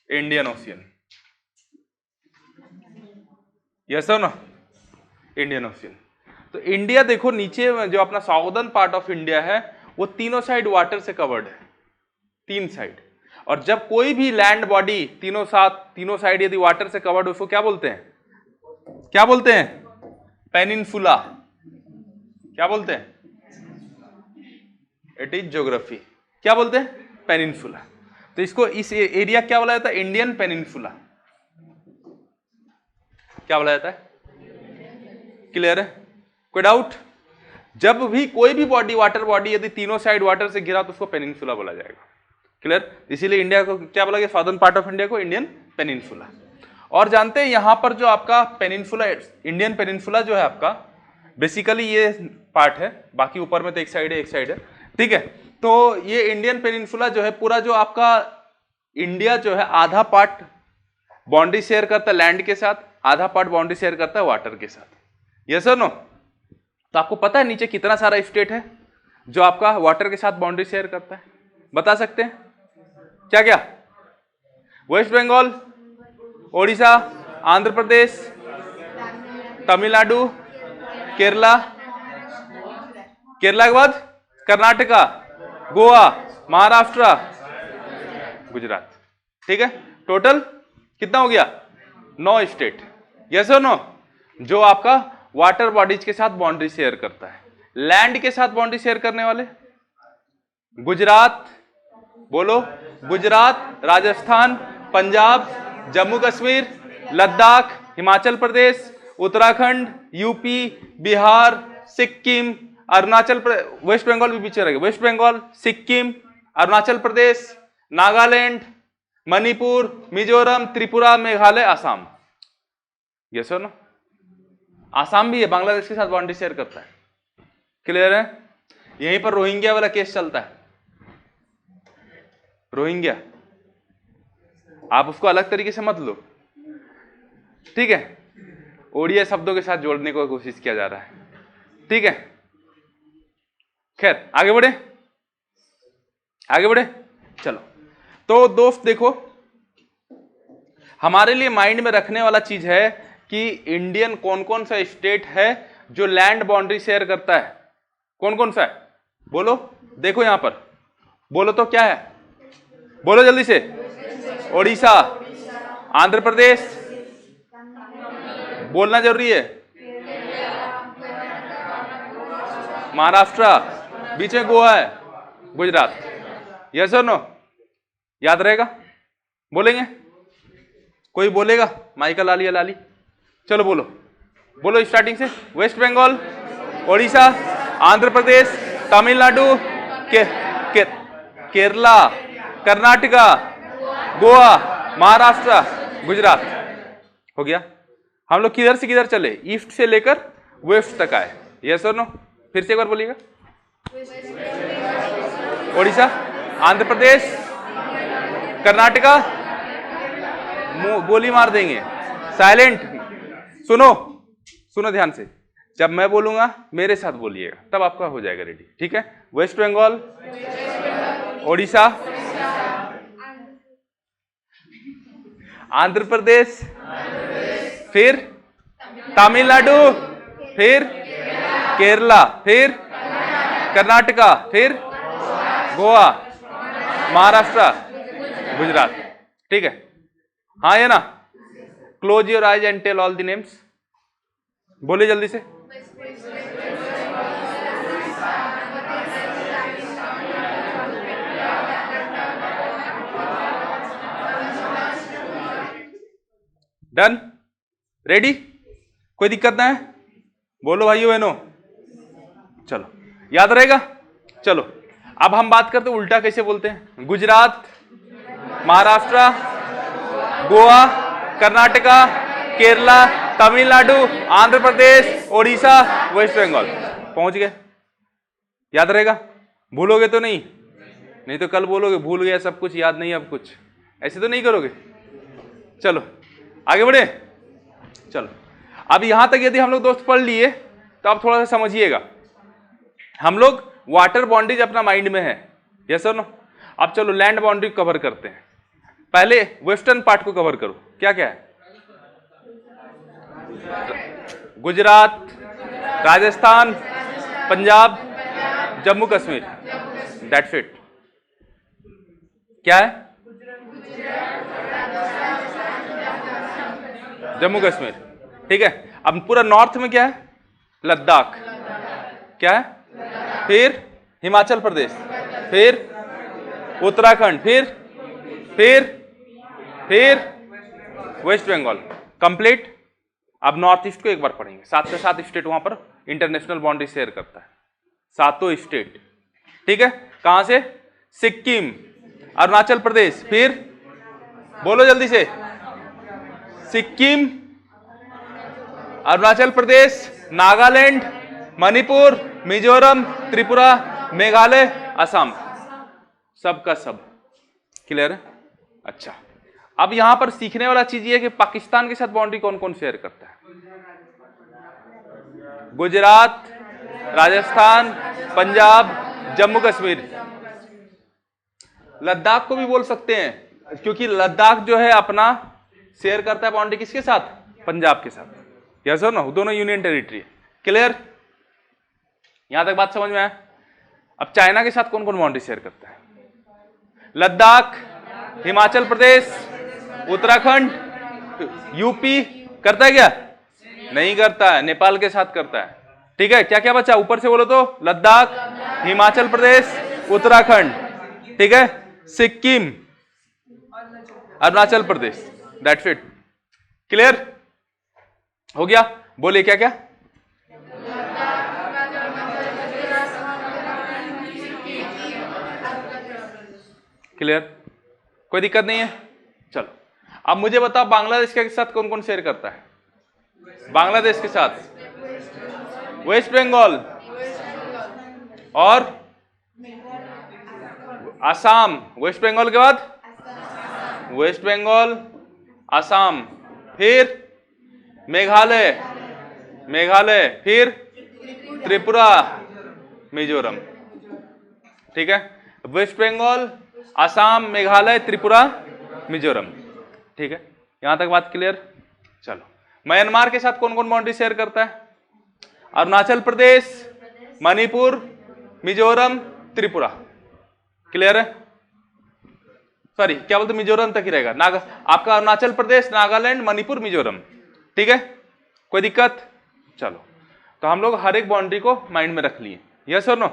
Indian ocean. यस और नो? Indian ocean. तो इंडिया देखो, नीचे जो अपना साउदर्न पार्ट ऑफ इंडिया है वो तीनों साइड वाटर से कवर्ड है, 3 साइड। और जब कोई भी लैंड बॉडी तीनों साइड यदि वाटर से कवर्ड, उसको क्या बोलते हैं? क्या बोलते हैं? पेनिनसुला। क्या बोलते हैं? It is geography. क्या बोलते हैं? पेनिनसुला। तो इसको, इस एरिया क्या बोला जाता है? Indian peninsula. क्या बोला जाता है? क्लियर है? कोई डाउट? जब भी कोई भी बॉडी, वाटर बॉडी यदि तीनों साइड वाटर से घिरा तो उसको पेनिनसुला बोला जाएगा। क्लियर? इसीलिए इंडिया को क्या बोला गया? साउदर्न पार्ट ऑफ इंडिया को इंडियन पेनिनसुला। और जानते हैं यहां पर जो आपका पेनिनसुला, इंडियन पेनिनसुला जो है आपका, बेसिकली ये पार्ट है, बाकी ऊपर में तो एक साइड है, एक साइड है। ठीक है? तो ये इंडियन पेनिनसुला जो है, पूरा जो आपका इंडिया जो है, आधा पार्ट बाउंड्री शेयर करता है लैंड के साथ, आधा पार्ट बाउंड्री शेयर करता है वाटर के साथ। यस और नो? तो आपको पता है नीचे कितना सारा स्टेट है जो आपका वाटर के साथ बाउंड्री शेयर करता है? बता सकते हैं? क्या क्या? वेस्ट बंगाल, ओडिशा, आंध्र प्रदेश, तमिलनाडु, केरला, केरला के बाद कर्नाटका, गोवा, महाराष्ट्र, गुजरात। ठीक है? टोटल कितना हो गया? 9 स्टेट। यस और नो? जो आपका वाटर बॉडीज के साथ बाउंड्री शेयर करता है। लैंड के साथ बाउंड्री शेयर करने वाले गुजरात, बोलो, गुजरात, राजस्थान, पंजाब, जम्मू कश्मीर, लद्दाख, हिमाचल प्रदेश, उत्तराखंड, यूपी, बिहार, सिक्किम, अरुणाचल प्रदेश, वेस्ट बंगाल भी पीछे रहेगा, वेस्ट बंगाल, सिक्किम, अरुणाचल प्रदेश, नागालैंड, मणिपुर, मिजोरम, त्रिपुरा, मेघालय, आसाम। यस और नो? आसाम भी है, बांग्लादेश के साथ बाउंड्री शेयर करता है। क्लियर है? यहीं पर रोहिंग्या वाला केस चलता है। रोहिंग्या, आप उसको अलग तरीके से मत लो। ठीक है? ओडिया शब्दों के साथ जोड़ने को कोशिश किया जा रहा है। ठीक है? खैर आगे बढ़े, आगे बढ़े। चलो, तो दोस्त देखो, हमारे लिए माइंड में रखने वाला चीज है कि इंडियन कौन कौन सा स्टेट है जो लैंड बाउंड्री शेयर करता है? कौन कौन सा है? बोलो। देखो यहां पर, बोलो तो क्या है? बोलो जल्दी से। ओडिशा, आंध्र प्रदेश, बोलना जरूरी है, महाराष्ट्र, बीच में गोवा है, गुजरात। यस और नो? याद रहेगा? बोलेंगे? कोई बोलेगा? माइकल लाली या लाली? चलो बोलो। बोलो स्टार्टिंग से। वेस्ट बंगाल, ओडिशा, आंध्र प्रदेश, तमिलनाडु, केरला, कर्नाटका, गोवा, महाराष्ट्र, गुजरात। हो गया। हम लोग किधर से किधर चले? ईस्ट से लेकर वेस्ट तक आए। यस और नो? फिर से एक बार बोलिएगा। ओडिशा, आंध्र प्रदेश, कर्नाटका, गोली मार देंगे। साइलेंट, सुनो सुनो ध्यान से। जब मैं बोलूंगा मेरे साथ बोलिएगा, तब आपका हो जाएगा रेडी। ठीक है? वेस्ट बंगाल, ओडिशा, आंध्र प्रदेश, फिर तमिलनाडु, फिर केरला, फिर कर्नाटका, फिर गोवा, महाराष्ट्र, गुजरात। ठीक है? हाँ या ना? Close your eyes and tell all the names. बोलिए जल्दी से। डन? रेडी? कोई दिक्कत ना है? बोलो भाइयों बहनों। चलो, याद रहेगा? चलो, अब हम बात करते हैं उल्टा कैसे बोलते हैं। गुजरात, महाराष्ट्र, गोवा, कर्नाटका, केरला, तमिलनाडु, आंध्र प्रदेश, ओडिशा, वेस्ट बंगाल। पहुंच गए? याद रहेगा? भूलोगे तो नहीं? नहीं तो कल बोलोगे भूल गया सब कुछ, याद नहीं अब कुछ। ऐसे तो नहीं करोगे? चलो आगे बढ़े। चलो, अब यहां तक यदि हम लोग दोस्त पढ़ लिए तो आप थोड़ा सा समझिएगा। हम लोग वाटर बाउंड्रीज अपना माइंड में है। यस और नो? अब चलो लैंड बाउंड्री कवर करते हैं। पहले वेस्टर्न पार्ट को कवर करो। क्या क्या है? गुजरात, राजस्थान, पंजाब, जम्मू कश्मीर। That's it. क्या है? जम्मू कश्मीर। ठीक है? अब पूरा नॉर्थ में क्या है? लद्दाख। क्या है? फिर हिमाचल प्रदेश, फिर उत्तराखंड, फिर वेस्ट बंगाल। कंप्लीट। अब नॉर्थ ईस्ट को एक बार पढ़ेंगे। 7 से 7 स्टेट वहां पर इंटरनेशनल बाउंड्री शेयर करता है। 7 स्टेट। ठीक है? कहां से? सिक्किम, अरुणाचल प्रदेश, फिर बोलो जल्दी से। सिक्किम, अरुणाचल प्रदेश, नागालैंड, मणिपुर, मिजोरम, त्रिपुरा, मेघालय, असम। सब का सब। क्लियर है? अच्छा, अब यहां पर सीखने वाला चीज ये है कि पाकिस्तान के साथ बाउंड्री कौन कौन शेयर करता है? गुजरात, राजस्थान, पंजाब, जम्मू कश्मीर। लद्दाख को भी बोल सकते हैं, क्योंकि लद्दाख जो है अपना शेयर करता है बाउंड्री किसके साथ? पंजाब के साथ। यस और नो? दोनों यूनियन टेरिटरी। क्लियर? यहां तक बात समझ में आया? अब चाइना के साथ कौन कौन बाउंड्री शेयर करता है? लद्दाख, हिमाचल प्रदेश, उत्तराखंड, यूपी। करता है क्या? नहीं करता है। नेपाल के साथ करता है। ठीक है? क्या क्या बचा? ऊपर से बोलो तो। लद्दाख, हिमाचल प्रदेश, उत्तराखंड। ठीक है? Sikkim, Arunachal Pradesh. That's it. Clear? हो गया? बोलिए क्या क्या? क्लियर? कोई दिक्कत नहीं है? चलो, अब मुझे बताओ बांग्लादेश के साथ कौन कौन शेयर करता है? बांग्लादेश के साथ वेस्ट बंगाल और असम। वेस्ट बंगाल के बाद वेस्ट बंगाल, असम, फिर मेघालय, फिर त्रिपुरा, मिजोरम। ठीक है? वेस्ट बंगाल, असम, मेघालय, त्रिपुरा, मिजोरम। ठीक है? यहां तक बात क्लियर? चलो, म्यांमार के साथ कौन कौन बाउंड्री शेयर करता है? अरुणाचल प्रदेश, मणिपुर, मिजोरम, त्रिपुरा। क्लियर है? सॉरी, क्या बोलते? मिजोरम तक ही रहेगा। आपका अरुणाचल प्रदेश, नागालैंड, मणिपुर, मिजोरम। ठीक है? कोई दिक्कत? चलो, तो हम लोग हर एक बाउंड्री को माइंड में रख लिए। यस और नो?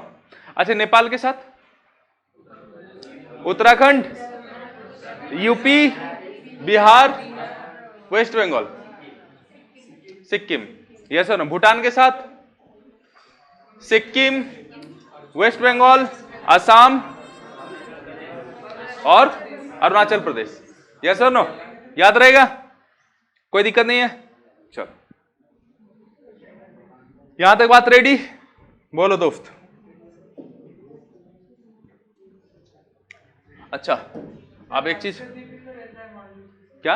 अच्छा, नेपाल के साथ Uttarakhand, UP, Bihar, West Bengal, Sikkim. Yes और नो? भूटान के साथ सिक्किम, वेस्ट बंगाल, असम और अरुणाचल प्रदेश। यस और नो? याद रहेगा? कोई दिक्कत नहीं है? चलो, यहां तक बात रेडी? बोलो दोस्त। अच्छा, अब एक चीज, क्या?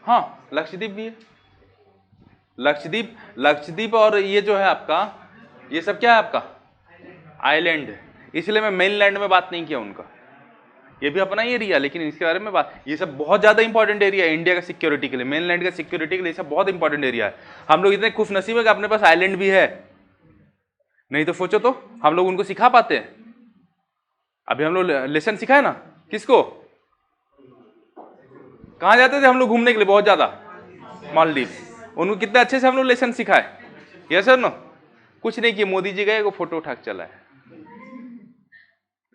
हाँ, लक्षद्वीप भी है। लक्षद्वीप और ये जो है आपका, ये सब क्या है आपका? आइलैंड है। इसलिए मैं मेनलैंड में बात नहीं किया उनका, ये भी अपना ही एरिया, लेकिन इसके बारे में बात, ये सब बहुत ज्यादा इंपॉर्टेंट एरिया है इंडिया का सिक्योरिटी के लिए, मेनलैंड का सिक्योरिटी के लिए सब बहुत इंपॉर्टेंट एरिया है। हम लोग इतने खुशनसीब है कि अपने पास आइलैंड भी है, नहीं तो सोचो तो हम लोग उनको सिखा पाते हैं? अभी हम लोग लेसन सिखाए ना, किसको? कहां जाते थे हम लोग घूमने के लिए बहुत ज्यादा? मालदीव। उनको कितने अच्छे से हम लोग लेसन सिखाए। Yes sir no? कुछ नहीं किया, मोदी जी गए, वो फोटो उठा के चला है।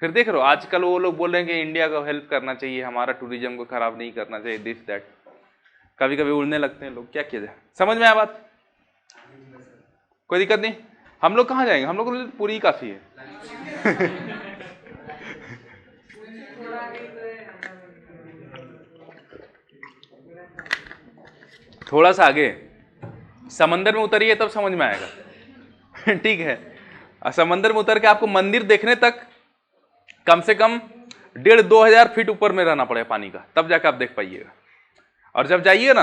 फिर देख रहे हो आजकल वो लोग बोल रहे हैं कि इंडिया को हेल्प करना चाहिए, हमारा टूरिज्म को खराब नहीं करना चाहिए, दिस दैट। कभी कभी उड़ने लगते हैं लोग, क्या किया जाए? समझ में आया बात? कोई दिक्कत नहीं। हम लोग कहाँ जाएंगे? हम लोग को पूरी ही काफी है। थोड़ा सा आगे समंदर में उतरिए तब समझ में आएगा। ठीक है, समंदर में उतर के आपको मंदिर देखने तक कम से कम 1,500-2 हजार फीट ऊपर में रहना पड़ेगा पानी का, तब जाकर आप देख पाइएगा। और जब जाइए ना,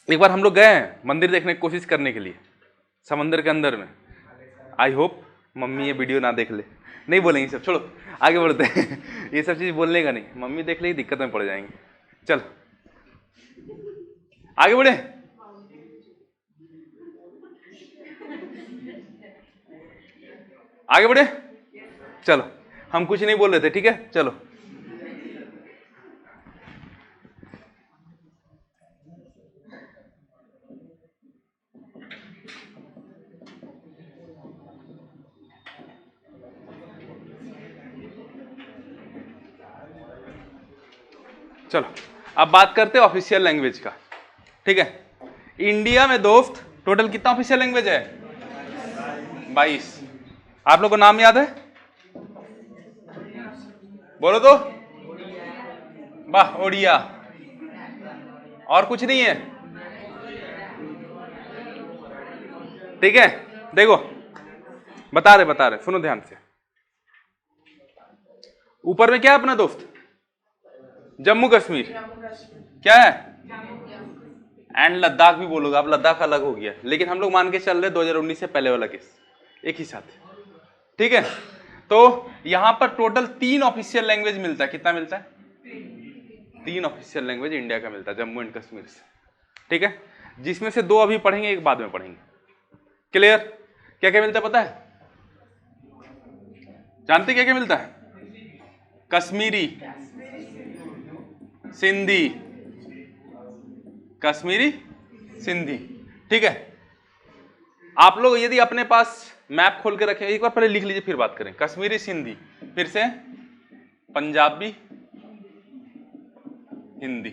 एक बार हम लोग गए हैं मंदिर देखने की कोशिश करने के लिए समंदर के अंदर में। आई होप मम्मी ये वीडियो ना देख ले, नहीं बोलेंगे सब, छोड़ो आगे बढ़ते हैं। ये सब चीज बोलने का नहीं, मम्मी देख लेगी दिक्कत में पड़ जाएंगे। चलो आगे बढ़े। आगे बढ़े, चलो हम कुछ नहीं बोल रहे थे, ठीक है? चलो चलो अब बात करते हैं ऑफिशियल लैंग्वेज का, ठीक है? इंडिया में दोस्त टोटल कितना ऑफिशियल लैंग्वेज है? 22। आप लोग को नाम याद है? बोलो तो। वाह, ओडिया। और कुछ नहीं है? ठीक है, देखो बता रहे, सुनो ध्यान से। ऊपर में क्या है अपना दोस्त? जम्मू कश्मीर। क्या है? एंड लद्दाख भी बोलोगे आप, लद्दाख अलग हो गया, लेकिन हम लोग मान के चल रहे 2019 से पहले वाला केस एक ही साथ, ठीक है? तो यहां पर टोटल 3 ऑफिशियल लैंग्वेज मिलता है। कितना मिलता है? 3 ऑफिशियल लैंग्वेज इंडिया का मिलता है जम्मू एंड कश्मीर से, ठीक है? जिसमें से 2 अभी पढ़ेंगे, एक बाद में पढ़ेंगे। क्लियर? क्या क्या मिलता है पता है? जानते क्या क्या मिलता है? कश्मीरी, सिंधी, कश्मीरी, सिंधी, ठीक है? आप लोग यदि अपने पास मैप खोल के रखें, एक बार पहले लिख लीजिए फिर बात करें। कश्मीरी, सिंधी, फिर से पंजाबी, हिंदी,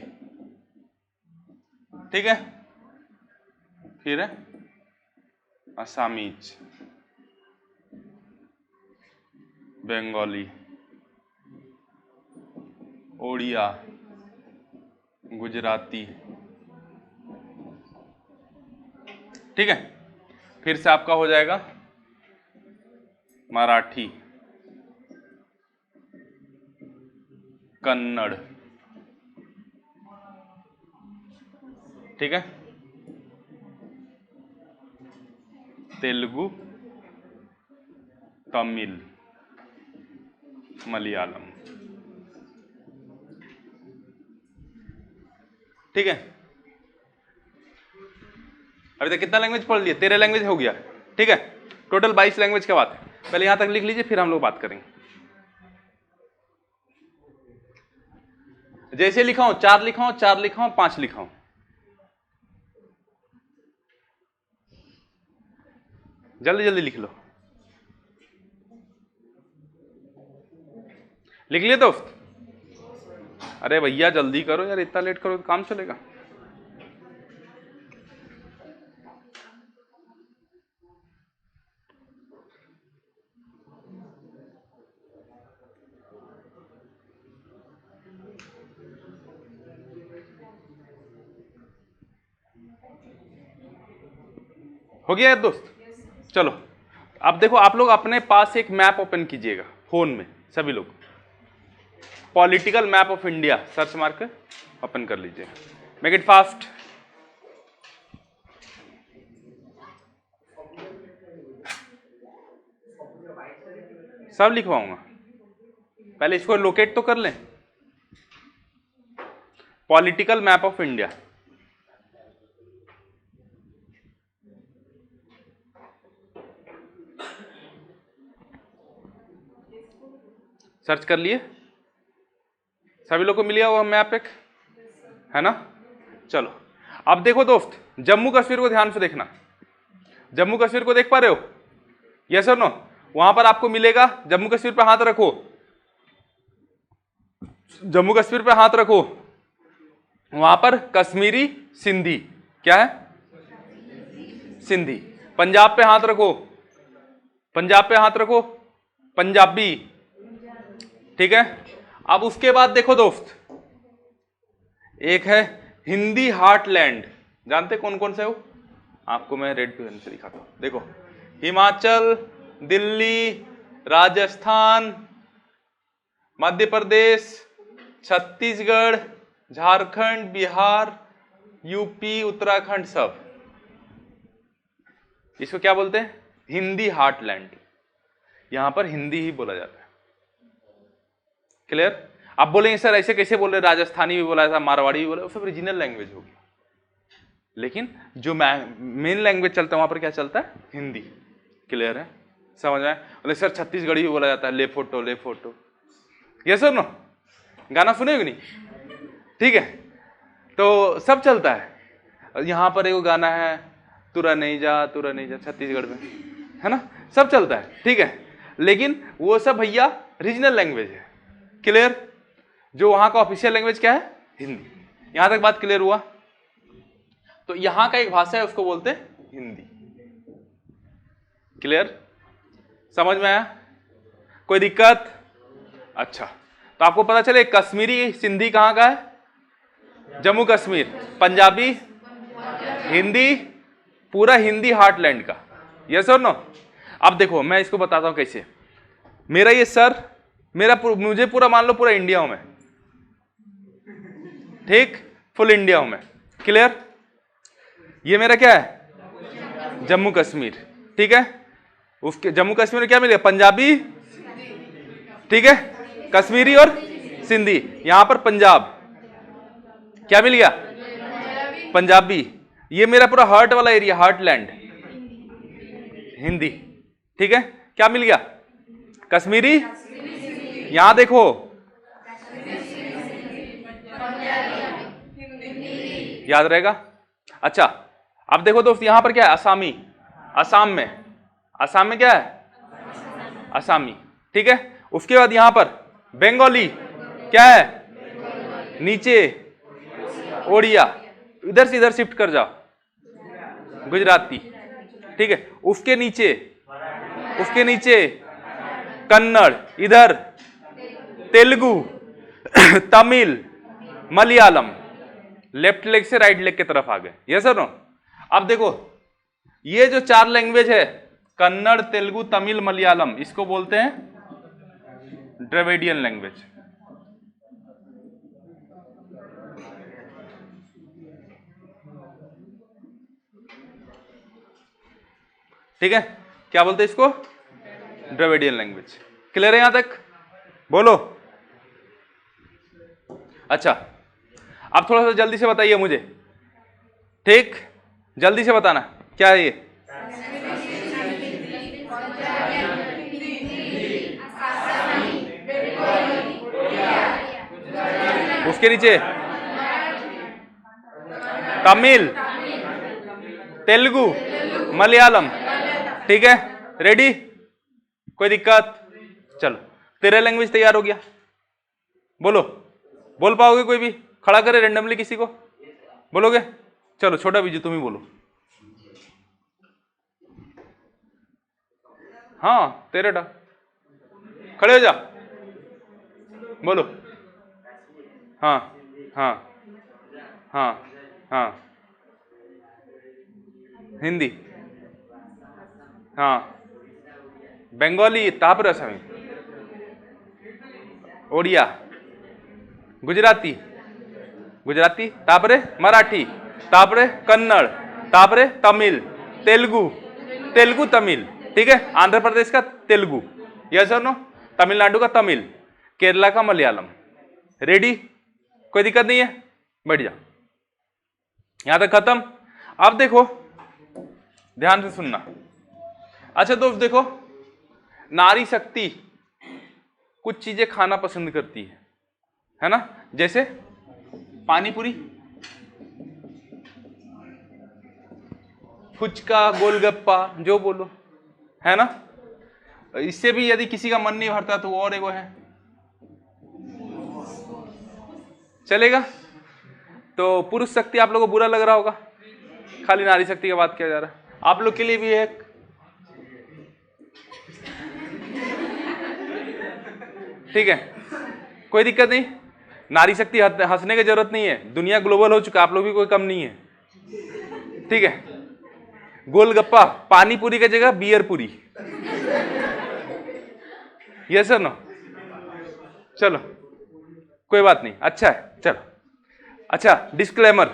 ठीक है? फिर है असमीज, बंगाली, ओडिया, गुजराती, ठीक है? फिर से आपका हो जाएगा मराठी, कन्नड़, ठीक है? तेलुगु, तमिल, मलयालम, ठीक है? अभी तक कितना लैंग्वेज पढ़ लिया? 13 लैंग्वेज हो गया, ठीक है? टोटल 22 लैंग्वेज का बात है। पहले यहां तक लिख लीजिए, फिर हम लोग बात करेंगे। जैसे लिखा हूं 4 लिखा हूं, 4 लिखा हूं, 5 लिखा हूं, जल्दी जल्दी लिख लो। लिख लिए दोस्त? अरे भैया जल्दी करो यार, इतना लेट करो तो काम चलेगा। हो गया यार दोस्त? चलो अब देखो, आप लोग अपने पास एक मैप ओपन कीजिएगा फोन में, सभी लोग political map of India search मार कर ओपन कर लीजिए। Make it fast. सब लिखवाऊंगा, पहले इसको लोकेट तो कर लें। Political map of India, search कर लिए? सभी लोग को मिल गया वो मैप एक, है ना? चलो अब देखो दोस्त, जम्मू कश्मीर को ध्यान से देखना। जम्मू कश्मीर को देख पा रहे हो? यस और नो? वहां पर आपको मिलेगा, जम्मू कश्मीर पे हाथ रखो, जम्मू कश्मीर पे हाथ रखो, वहां पर कश्मीरी सिंधी, क्या है? सिंधी। पंजाब पे हाथ रखो, पंजाब पे हाथ रखो, पंजाबी, ठीक है? अब उसके बाद देखो दोस्त, एक है हिंदी हार्टलैंड, जानते कौन कौन से हो? आपको मैं रेड पेन से दिखाता हूं, देखो, हिमाचल, दिल्ली, राजस्थान, मध्य प्रदेश, छत्तीसगढ़, झारखंड, बिहार, यूपी, उत्तराखंड, सब। इसको क्या बोलते हैं? हिंदी हार्टलैंड। यहां पर हिंदी ही बोला जाता है। क्लियर? आप बोलेंगे सर ऐसे कैसे बोल रहे, राजस्थानी भी बोला था, मारवाड़ी भी बोला, वो सब रीजनल लैंग्वेज होगी, लेकिन जो मेन लैंग्वेज चलता है वहां पर क्या चलता है? हिंदी। क्लियर है? समझ में? बोले सर छत्तीसगढ़ी भी बोला जाता है, ले फोटो ले फोटो, ये सर नो गाना सुने हो नहीं? ठीक है, तो सब चलता है। यहां पर एक गाना है, तुरा नहीं जा छत्तीसगढ़ में, है ना? सब चलता है, ठीक है, लेकिन वो सब भैया रीजनल लैंग्वेज है। क्लियर? जो वहां का ऑफिशियल लैंग्वेज क्या है? हिंदी। यहां तक बात क्लियर हुआ? तो यहां का एक भाषा है, उसको बोलते हैं हिंदी। क्लियर? समझ में आया? कोई दिक्कत? अच्छा, तो आपको पता चले कश्मीरी सिंधी कहां का है? जम्मू कश्मीर। पंजाबी, हिंदी, पूरा हिंदी हार्टलैंड का। यस और नो? अब देखो मैं इसको बताता हूं कैसे। मेरा ये सर, मुझे पूरा मान लो पूरा इंडिया हूं मैं, ठीक, फुल इंडिया हूं मैं। क्लियर? ये मेरा क्या है? जम्मू कश्मीर, ठीक है? उसके जम्मू कश्मीर में क्या मिलेगा? पंजाबी, ठीक है, कश्मीरी और सिंधी। यहां पर पंजाब, क्या मिल गया? पंजाबी। ये मेरा पूरा हार्ट वाला एरिया, हार्टलैंड, हिंदी, ठीक है? क्या मिल गया? कश्मीरी, यहां देखो, याद रहेगा? अच्छा, अब देखो दोस्त, यहां पर क्या है? असामी, असम में क्या है? असामी, ठीक है? उसके बाद यहां पर बंगाली, क्या है? नीचे ओडिया, इधर से इधर शिफ्ट कर जाओ, गुजराती, ठीक है? उसके नीचे कन्नड़, इधर तेलुगु, तमिल, मलयालम, लेफ्ट लेग से राइट लेग की तरफ आ गए। Yes sir no? अब देखो, ये जो 4 लैंग्वेज है, कन्नड़, तेलुगु, तमिल, मलयालम, इसको बोलते हैं द्रविडियन लैंग्वेज। ठीक है? क्या बोलते हैं इसको? Dravidian language. क्लियर है यहां तक? बोलो। अच्छा, अब थोड़ा सा जल्दी से बताइए मुझे, ठीक, जल्दी से बताना क्या है ये? उसके नीचे तमिल, तेलुगु, मलयालम, ठीक है? रेडी? कोई दिक्कत? चलो, 13 लैंग्वेज तैयार हो गया। बोलो, बोल पाओगे? कोई भी खड़ा करे रेंडमली किसी को, बोलोगे? चलो छोटा बीजू तुम ही बोलो। हाँ, 13 खड़े हो जा, बोलो। हाँ हाँ हाँ हाँ, हिंदी, हाँ बेंगोली, तापर असमी, ओडिया, गुजराती, गुजराती, तापरे मराठी, तापरे कन्नड़, तापरे तमिल, तेलुगु, तेलुगु तमिल, ठीक है। आंध्र प्रदेश का तेलुगु, यस और नो, तमिलनाडु का तमिल, केरला का मलयालम। रेडी, कोई दिक्कत नहीं है, बैठ जा, यहां तक खत्म। अब देखो ध्यान से सुनना। अच्छा दोस्त देखो, नारी शक्ति कुछ चीजें खाना पसंद करती है ना, जैसे पानी पूरी, फुचका, गोलगप्पा, जो बोलो, है ना। इससे भी यदि किसी का मन नहीं भरता तो और एगो है, चलेगा। तो पुरुष शक्ति आप लोगों को बुरा लग रहा होगा, खाली नारी शक्ति की बात किया जा रहा है। आप लोग के लिए भी है एक, ठीक है, कोई दिक्कत नहीं। नारी शक्ति हंसने की जरूरत नहीं है, दुनिया ग्लोबल हो चुका, आप लोग भी कोई कम नहीं है, ठीक है। गोलगप्पा, पानी पूरी की जगह बियर पूरी, यस सर नो, चलो कोई बात नहीं, अच्छा है, चलो। अच्छा डिस्क्लेमर,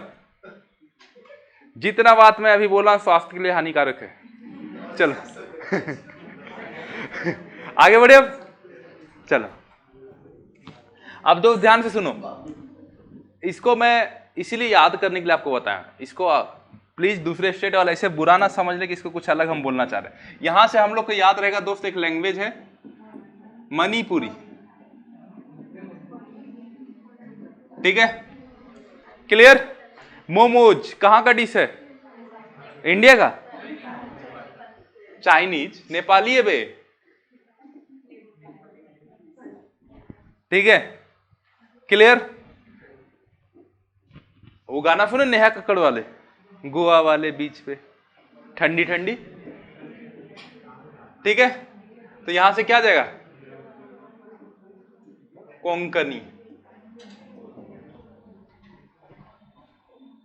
जितना बात मैं अभी बोला स्वास्थ्य के लिए हानिकारक है, चलो आगे बढ़े अब, चलो। अब दोस्त ध्यान से सुनो, इसको मैं इसीलिए याद करने के लिए आपको बताया, इसको प्लीज दूसरे स्टेट वाले ऐसे बुरा ना समझ ले कि इसको कुछ अलग हम बोलना चाह रहे हैं। यहां से हम लोग को याद रहेगा दोस्त, एक लैंग्वेज है मणिपुरी, ठीक है, क्लियर। मोमोज कहां का डिश है, इंडिया का, चाइनीज, नेपाली है बे, ठीक है, क्लियर। वो गाना सुने नेहा कक्कड़ वाले, गोवा वाले बीच पे ठंडी ठंडी, ठीक है। तो यहां से क्या जाएगा, कोंकणी,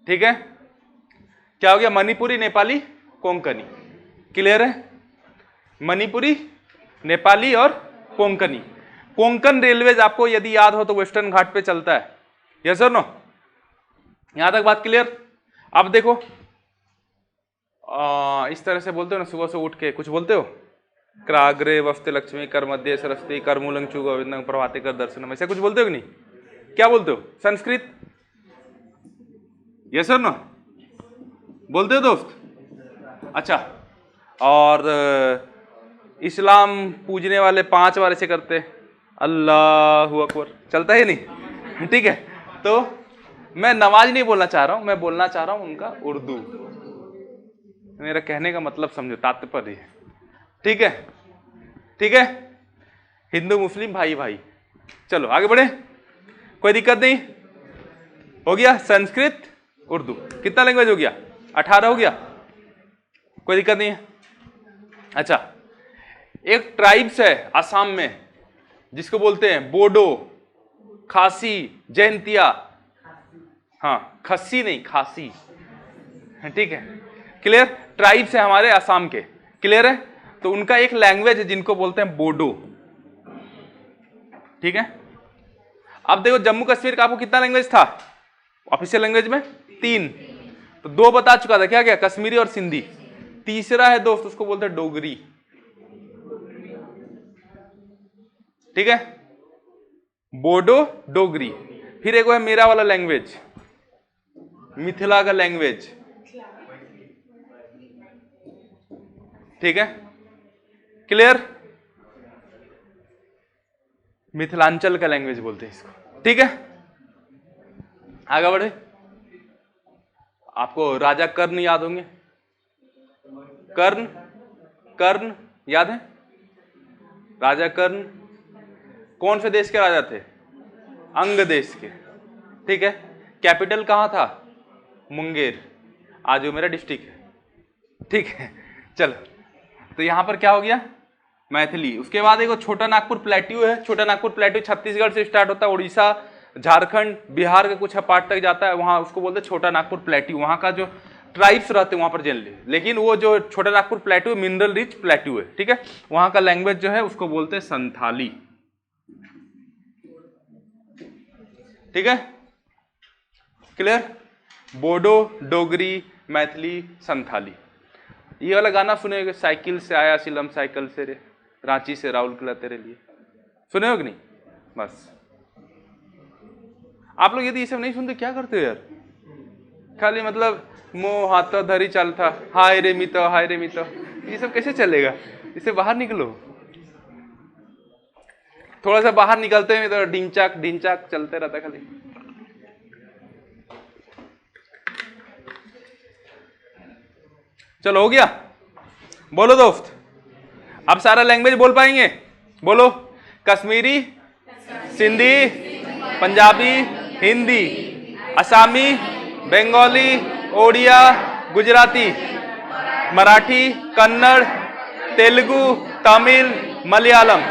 ठीक है। क्या हो गया, मणिपुरी, नेपाली, कोंकणी, क्लियर है। मणिपुरी, नेपाली और कोंकणी। कोंकण रेलवेज आपको यदि याद हो तो वेस्टर्न घाट पे चलता है, यस और नो, यहां तक बात क्लियर। अब देखो इस तरह से बोलते हो ना, सुबह से उठ के कुछ बोलते हो, क्राग्रे वस्ते लक्ष्मी कर मध्य सरस्वती कर मूलंग चु गोविंदं प्रभाते कर दर्शनम, ऐसा कुछ बोलते हो कि नहीं, क्या बोलते हो, संस्कृत, यस और नो, बोलते हो दोस्त। अच्छा, और इस्लाम पूजने वाले 5 बार ऐसे करते, अल्लाहु अकबर, चलता है नहीं, ठीक है। तो मैं नमाज नहीं बोलना चाह रहा हूं, मैं बोलना चाह रहा हूं उनका उर्दू, मेरा कहने का मतलब समझो, तात्पर्य है, ठीक है, ठीक है। हिंदू मुस्लिम भाई भाई, चलो आगे बढ़े, कोई दिक्कत नहीं, हो गया संस्कृत उर्दू, कितना लैंग्वेज हो गया, 18 हो गया, कोई दिक्कत नहीं है। अच्छा, एक ट्राइब्स है असम में जिसको बोलते हैं बोडो, खासी, जैंतिया, हाँ खस्सी नहीं खासी, ठीक है, क्लियर। ट्राइब्स है हमारे असम के, क्लियर है। तो उनका एक लैंग्वेज है जिनको बोलते हैं बोडो, ठीक है। अब देखो जम्मू कश्मीर का आपको कितना लैंग्वेज था ऑफिशियल लैंग्वेज में, 3, तो 2 बता चुका था, क्या क्या, कश्मीरी और सिंधी। तीसरा है दोस्त, उसको बोलते हैं डोगरी, ठीक है, बोडो डोगरी। फिर एक है मेरा वाला लैंग्वेज, मिथिला का लैंग्वेज, ठीक है, क्लियर, मिथिलांचल का लैंग्वेज बोलते हैं इसको, ठीक है। आगे बढ़े, आपको राजा कर्ण याद होंगे, कर्ण, कर्ण याद है, राजा कर्ण कौन से देश के राजा थे, अंग देश के, ठीक है। कैपिटल कहां था, मुंगेर, आज वो मेरा डिस्ट्रिक्ट है, ठीक है। चलो, तो यहां पर क्या हो गया, मैथिली। उसके बाद एक छोटा नागपुर प्लेट्यू है, छोटा नागपुर प्लेट्यू छत्तीसगढ़ से स्टार्ट होता है, उड़ीसा, झारखंड, बिहार के कुछ पार्ट तक जाता है, वहां उसको बोलते हैं छोटा नागपुर प्लेट्यू। वहां का जो ट्राइब्स रहते हैं वहां पर जनरली, लेकिन वो जो छोटा Nagpur plateau mineral rich plateau है, ठीक है, वहां का लैंग्वेज जो है उसको बोलते हैं संथाली, ठीक है, क्लियर। बोडो, डोगरी, मैथिली, संथाली। ये वाला गाना सुने होगे, साइकिल से आया सिलम साइकिल से रे, रांची से राहुल किला तेरे लिए, सुने हो कि नहीं? बस आप लोग यदि ये सब नहीं सुनते क्या करते हो यार, खाली मतलब मोह हाथ धरी चलता, हाय रे मितो हाय रे मितो, ये सब कैसे चलेगा? इससे बाहर निकलो, थोड़ा सा बाहर निकलते हैं तो ढिंचाक ढिंचाक चलते रहता खाली। चलो हो गया, बोलो दोस्त, अब सारा लैंग्वेज बोल पाएंगे? बोलो, कश्मीरी, सिंधी, पंजाबी, हिंदी, असमी, बंगाली, ओडिया, गुजराती, मराठी, कन्नड़, तेलुगु, तमिल, मलयालम,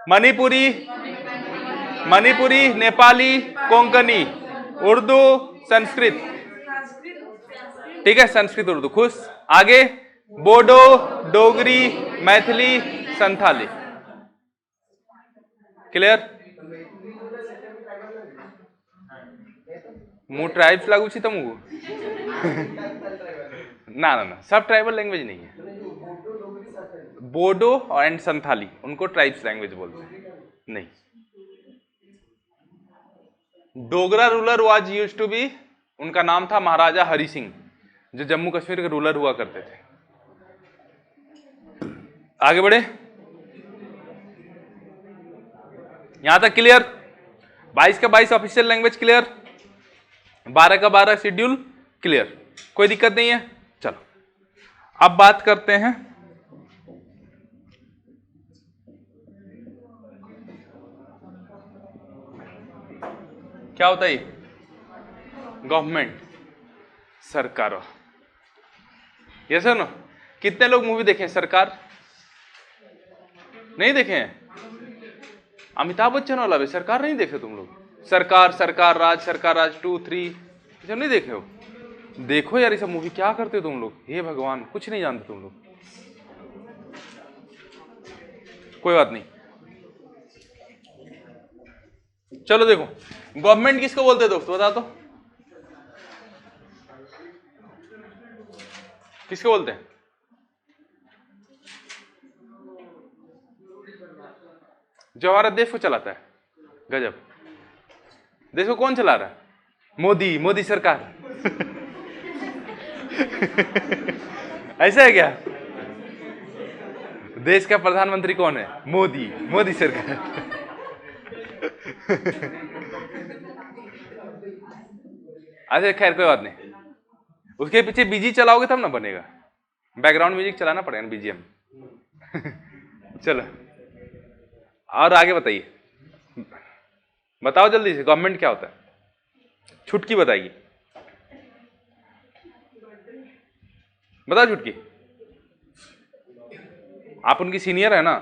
मणिपुरी, नेपाली, कोंकणी, उर्दू, संस्कृत, ठीक है, संस्कृत उर्दू, खुश। आगे बोडो, डोगरी, मैथिली, संथाली, क्लियर। मु ट्राइब्स लागू छी तुमको ना ना ना, सब ट्राइबल लैंग्वेज नहीं है। बोडो एंड संथाली उनको ट्राइब्स लैंग्वेज बोलते हैं, नहीं। Dogra ruler was used to be, उनका नाम था महाराजा हरि सिंह, जो जम्मू कश्मीर के रूलर हुआ करते थे। आगे बढ़े, यहां तक क्लियर? 22 का 22 ऑफिशियल लैंग्वेज क्लियर, 12 का 12 शेड्यूल क्लियर, कोई दिक्कत नहीं है। चलो अब बात करते हैं क्या होता है गवर्नमेंट, सरकार। ये सर ना, कितने लोग मूवी देखे हैं सरकार? नहीं देखे हैं? अमिताभ बच्चन वाला भी सरकार नहीं देखे तुम लोग? सरकार राज 2, 3 सब नहीं देखे हो? देखो यार ये सब मूवी, क्या करते हो तुम लोग? हे भगवान, कुछ नहीं जानते तुम लोग। कोई बात नहीं, चलो देखो, गवर्नमेंट किसको बोलते हैं दोस्तों, बता तो, किसको बोलते हैं? जो हमारा देश को चलाता है, गजब, देश को कौन चला रहा है? मोदी सरकार ऐसा है क्या? देश का प्रधानमंत्री कौन है? मोदी सरकार अच्छा खैर कोई बात नहीं, उसके पीछे बीजी चलाओगे तब ना बनेगा, बैकग्राउंड म्यूजिक चलाना पड़ेगा ना, बीजीएम चलो और आगे बताइए, बताओ जल्दी से, गवर्नमेंट क्या होता है? छुटकी बताइए, बताओ छुटकी। आप उनकी सीनियर है ना,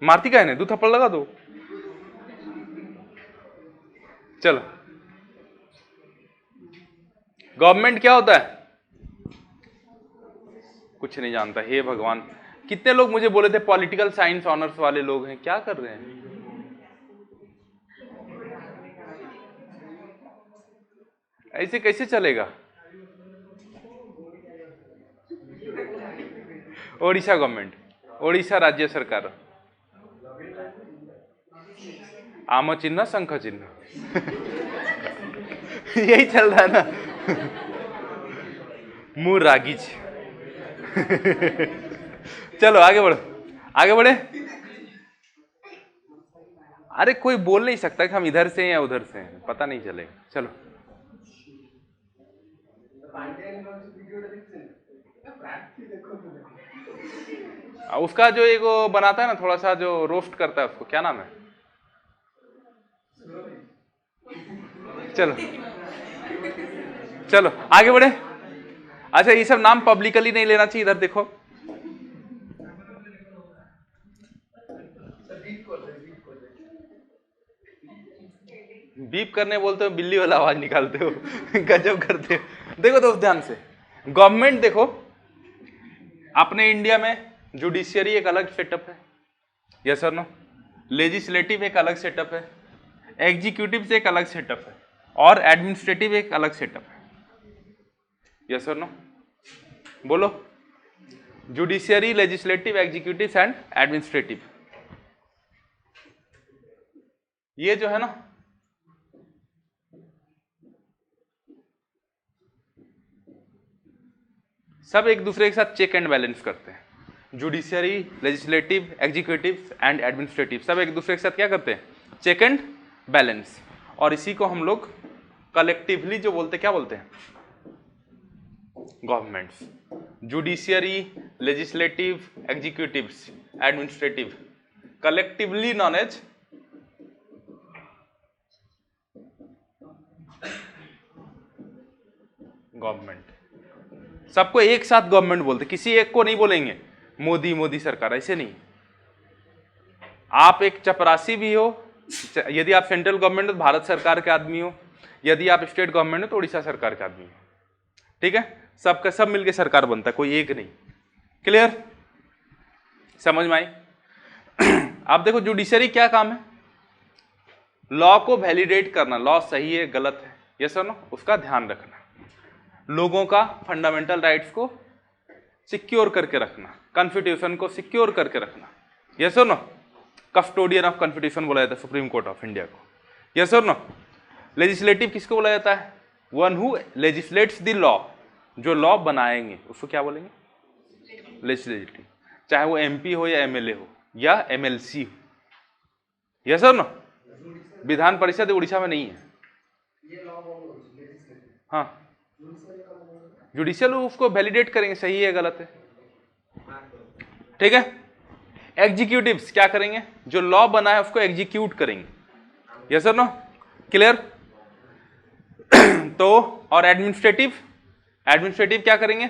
मारती का है ना, 2 थप्पड़ लगा दो। चलो गवर्नमेंट क्या होता है? कुछ नहीं जानता, हे भगवान। कितने लोग मुझे बोले थे पॉलिटिकल साइंस ऑनर्स वाले लोग हैं, क्या कर रहे हैं? ऐसे कैसे चलेगा? ओडिशा गवर्नमेंट, ओडिशा राज्य सरकार, आम चिन्ह शंख चिन्ह यही चल रहा है ना मुंह रागीच चलो आगे बढ़े। अरे कोई बोल नहीं सकता कि हम इधर से हैं या उधर से हैं, पता नहीं चलेगा। चलो उसका जो एक वो बनाता है ना, थोड़ा सा जो रोस्ट करता है, उसको क्या नाम है? चलो आगे बढ़े। अच्छा ये सब नाम पब्लिकली नहीं लेना चाहिए, इधर देखो। बीप करने बोलते हो, बिल्ली वाला आवाज निकालते हो गजब करते हो। देखो दोस्त ध्यान से, गवर्नमेंट देखो, अपने इंडिया में जुडिशियरी एक अलग सेटअप है, यस और नो, लेजिस्लेटिव एक अलग सेटअप है, एग्जीक्यूटिव एक अलग सेटअप है, और एडमिनिस्ट्रेटिव एक अलग सेटअप है, यस और नो, बोलो। Judiciary, legislative, executive and administrative, ये जो है ना, सब एक दूसरे के साथ चेक एंड बैलेंस करते हैं। Judiciary, legislative, executive and administrative सब एक दूसरे के साथ क्या करते हैं, चेक एंड बैलेंस। और इसी को हम लोग कलेक्टिवली जो बोलते हैं, क्या बोलते हैं, governments. Judiciary, legislative, executive, administrative, collectively known as government. सबको एक साथ गवर्नमेंट बोलते, किसी एक को नहीं बोलेंगे मोदी मोदी सरकार, ऐसे नहीं। आप एक चपरासी भी हो, यदि आप सेंट्रल गवर्नमेंट हो तो भारत सरकार के आदमी हो, यदि आप स्टेट गवर्नमेंट हो तो उड़ीसा सरकार के आदमी हो, ठीक है। सबका सब मिलके सरकार बनता है, कोई एक नहीं। क्लियर, समझ में आई? आप देखो जुडिशरी क्या काम है, लॉ को वैलिडेट करना, लॉ सही है गलत है, यस और नो, उसका ध्यान रखना, लोगों का फंडामेंटल राइट्स को सिक्योर करके रखना, कॉन्स्टिट्यूशन को सिक्योर करके रखना, यस और नो। कस्टोडियन ऑफ कॉन्स्टिट्यूशन बोला जाता है सुप्रीम कोर्ट ऑफ इंडिया को, यस और नो। लेजिस्लेटिव किसको बोला जाता है, वन हु लेजिस्लेट्स द लॉ, जो लॉ बनाएंगे उसको क्या बोलेंगे, लेजिस्लेटिव, चाहे वो एमपी हो या एमएलए हो या एमएलसी हो, यस और नो। विधान परिषद उड़ीसा में नहीं है, हाँ, जुडिशियल उसको वैलिडेट करेंगे सही है गलत है, ठीक है। एग्जीक्यूटिव्स क्या करेंगे, जो लॉ बना है उसको एग्जीक्यूट करेंगे, यस और नो, क्लियर। तो और एडमिनिस्ट्रेटिव, एडमिनिस्ट्रेटिव क्या करेंगे,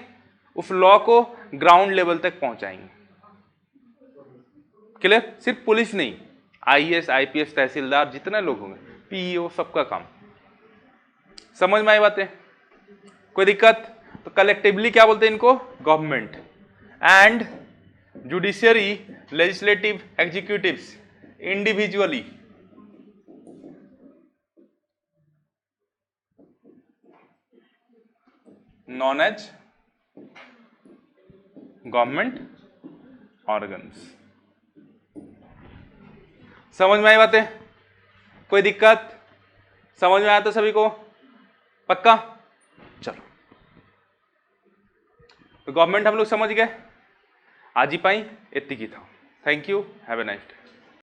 उस लॉ को ग्राउंड लेवल तक पहुंचाएंगे, क्लियर। सिर्फ पुलिस नहीं, आईएएस, आईपीएस, तहसीलदार, जितने लोग होंगे, पीईओ, सबका काम। समझ में आई बातें, कोई दिक्कत? तो कलेक्टिवली क्या बोलते हैं इनको, government. And judiciary, legislative, executives individually known as government organs. समझ में आई बातें, कोई दिक्कत? समझ में आया तो सभी को पक्का? चलो, तो गवर्नमेंट हम लोग समझ गए, आज ही पाई इतनी की था। Thank you, have a nice day.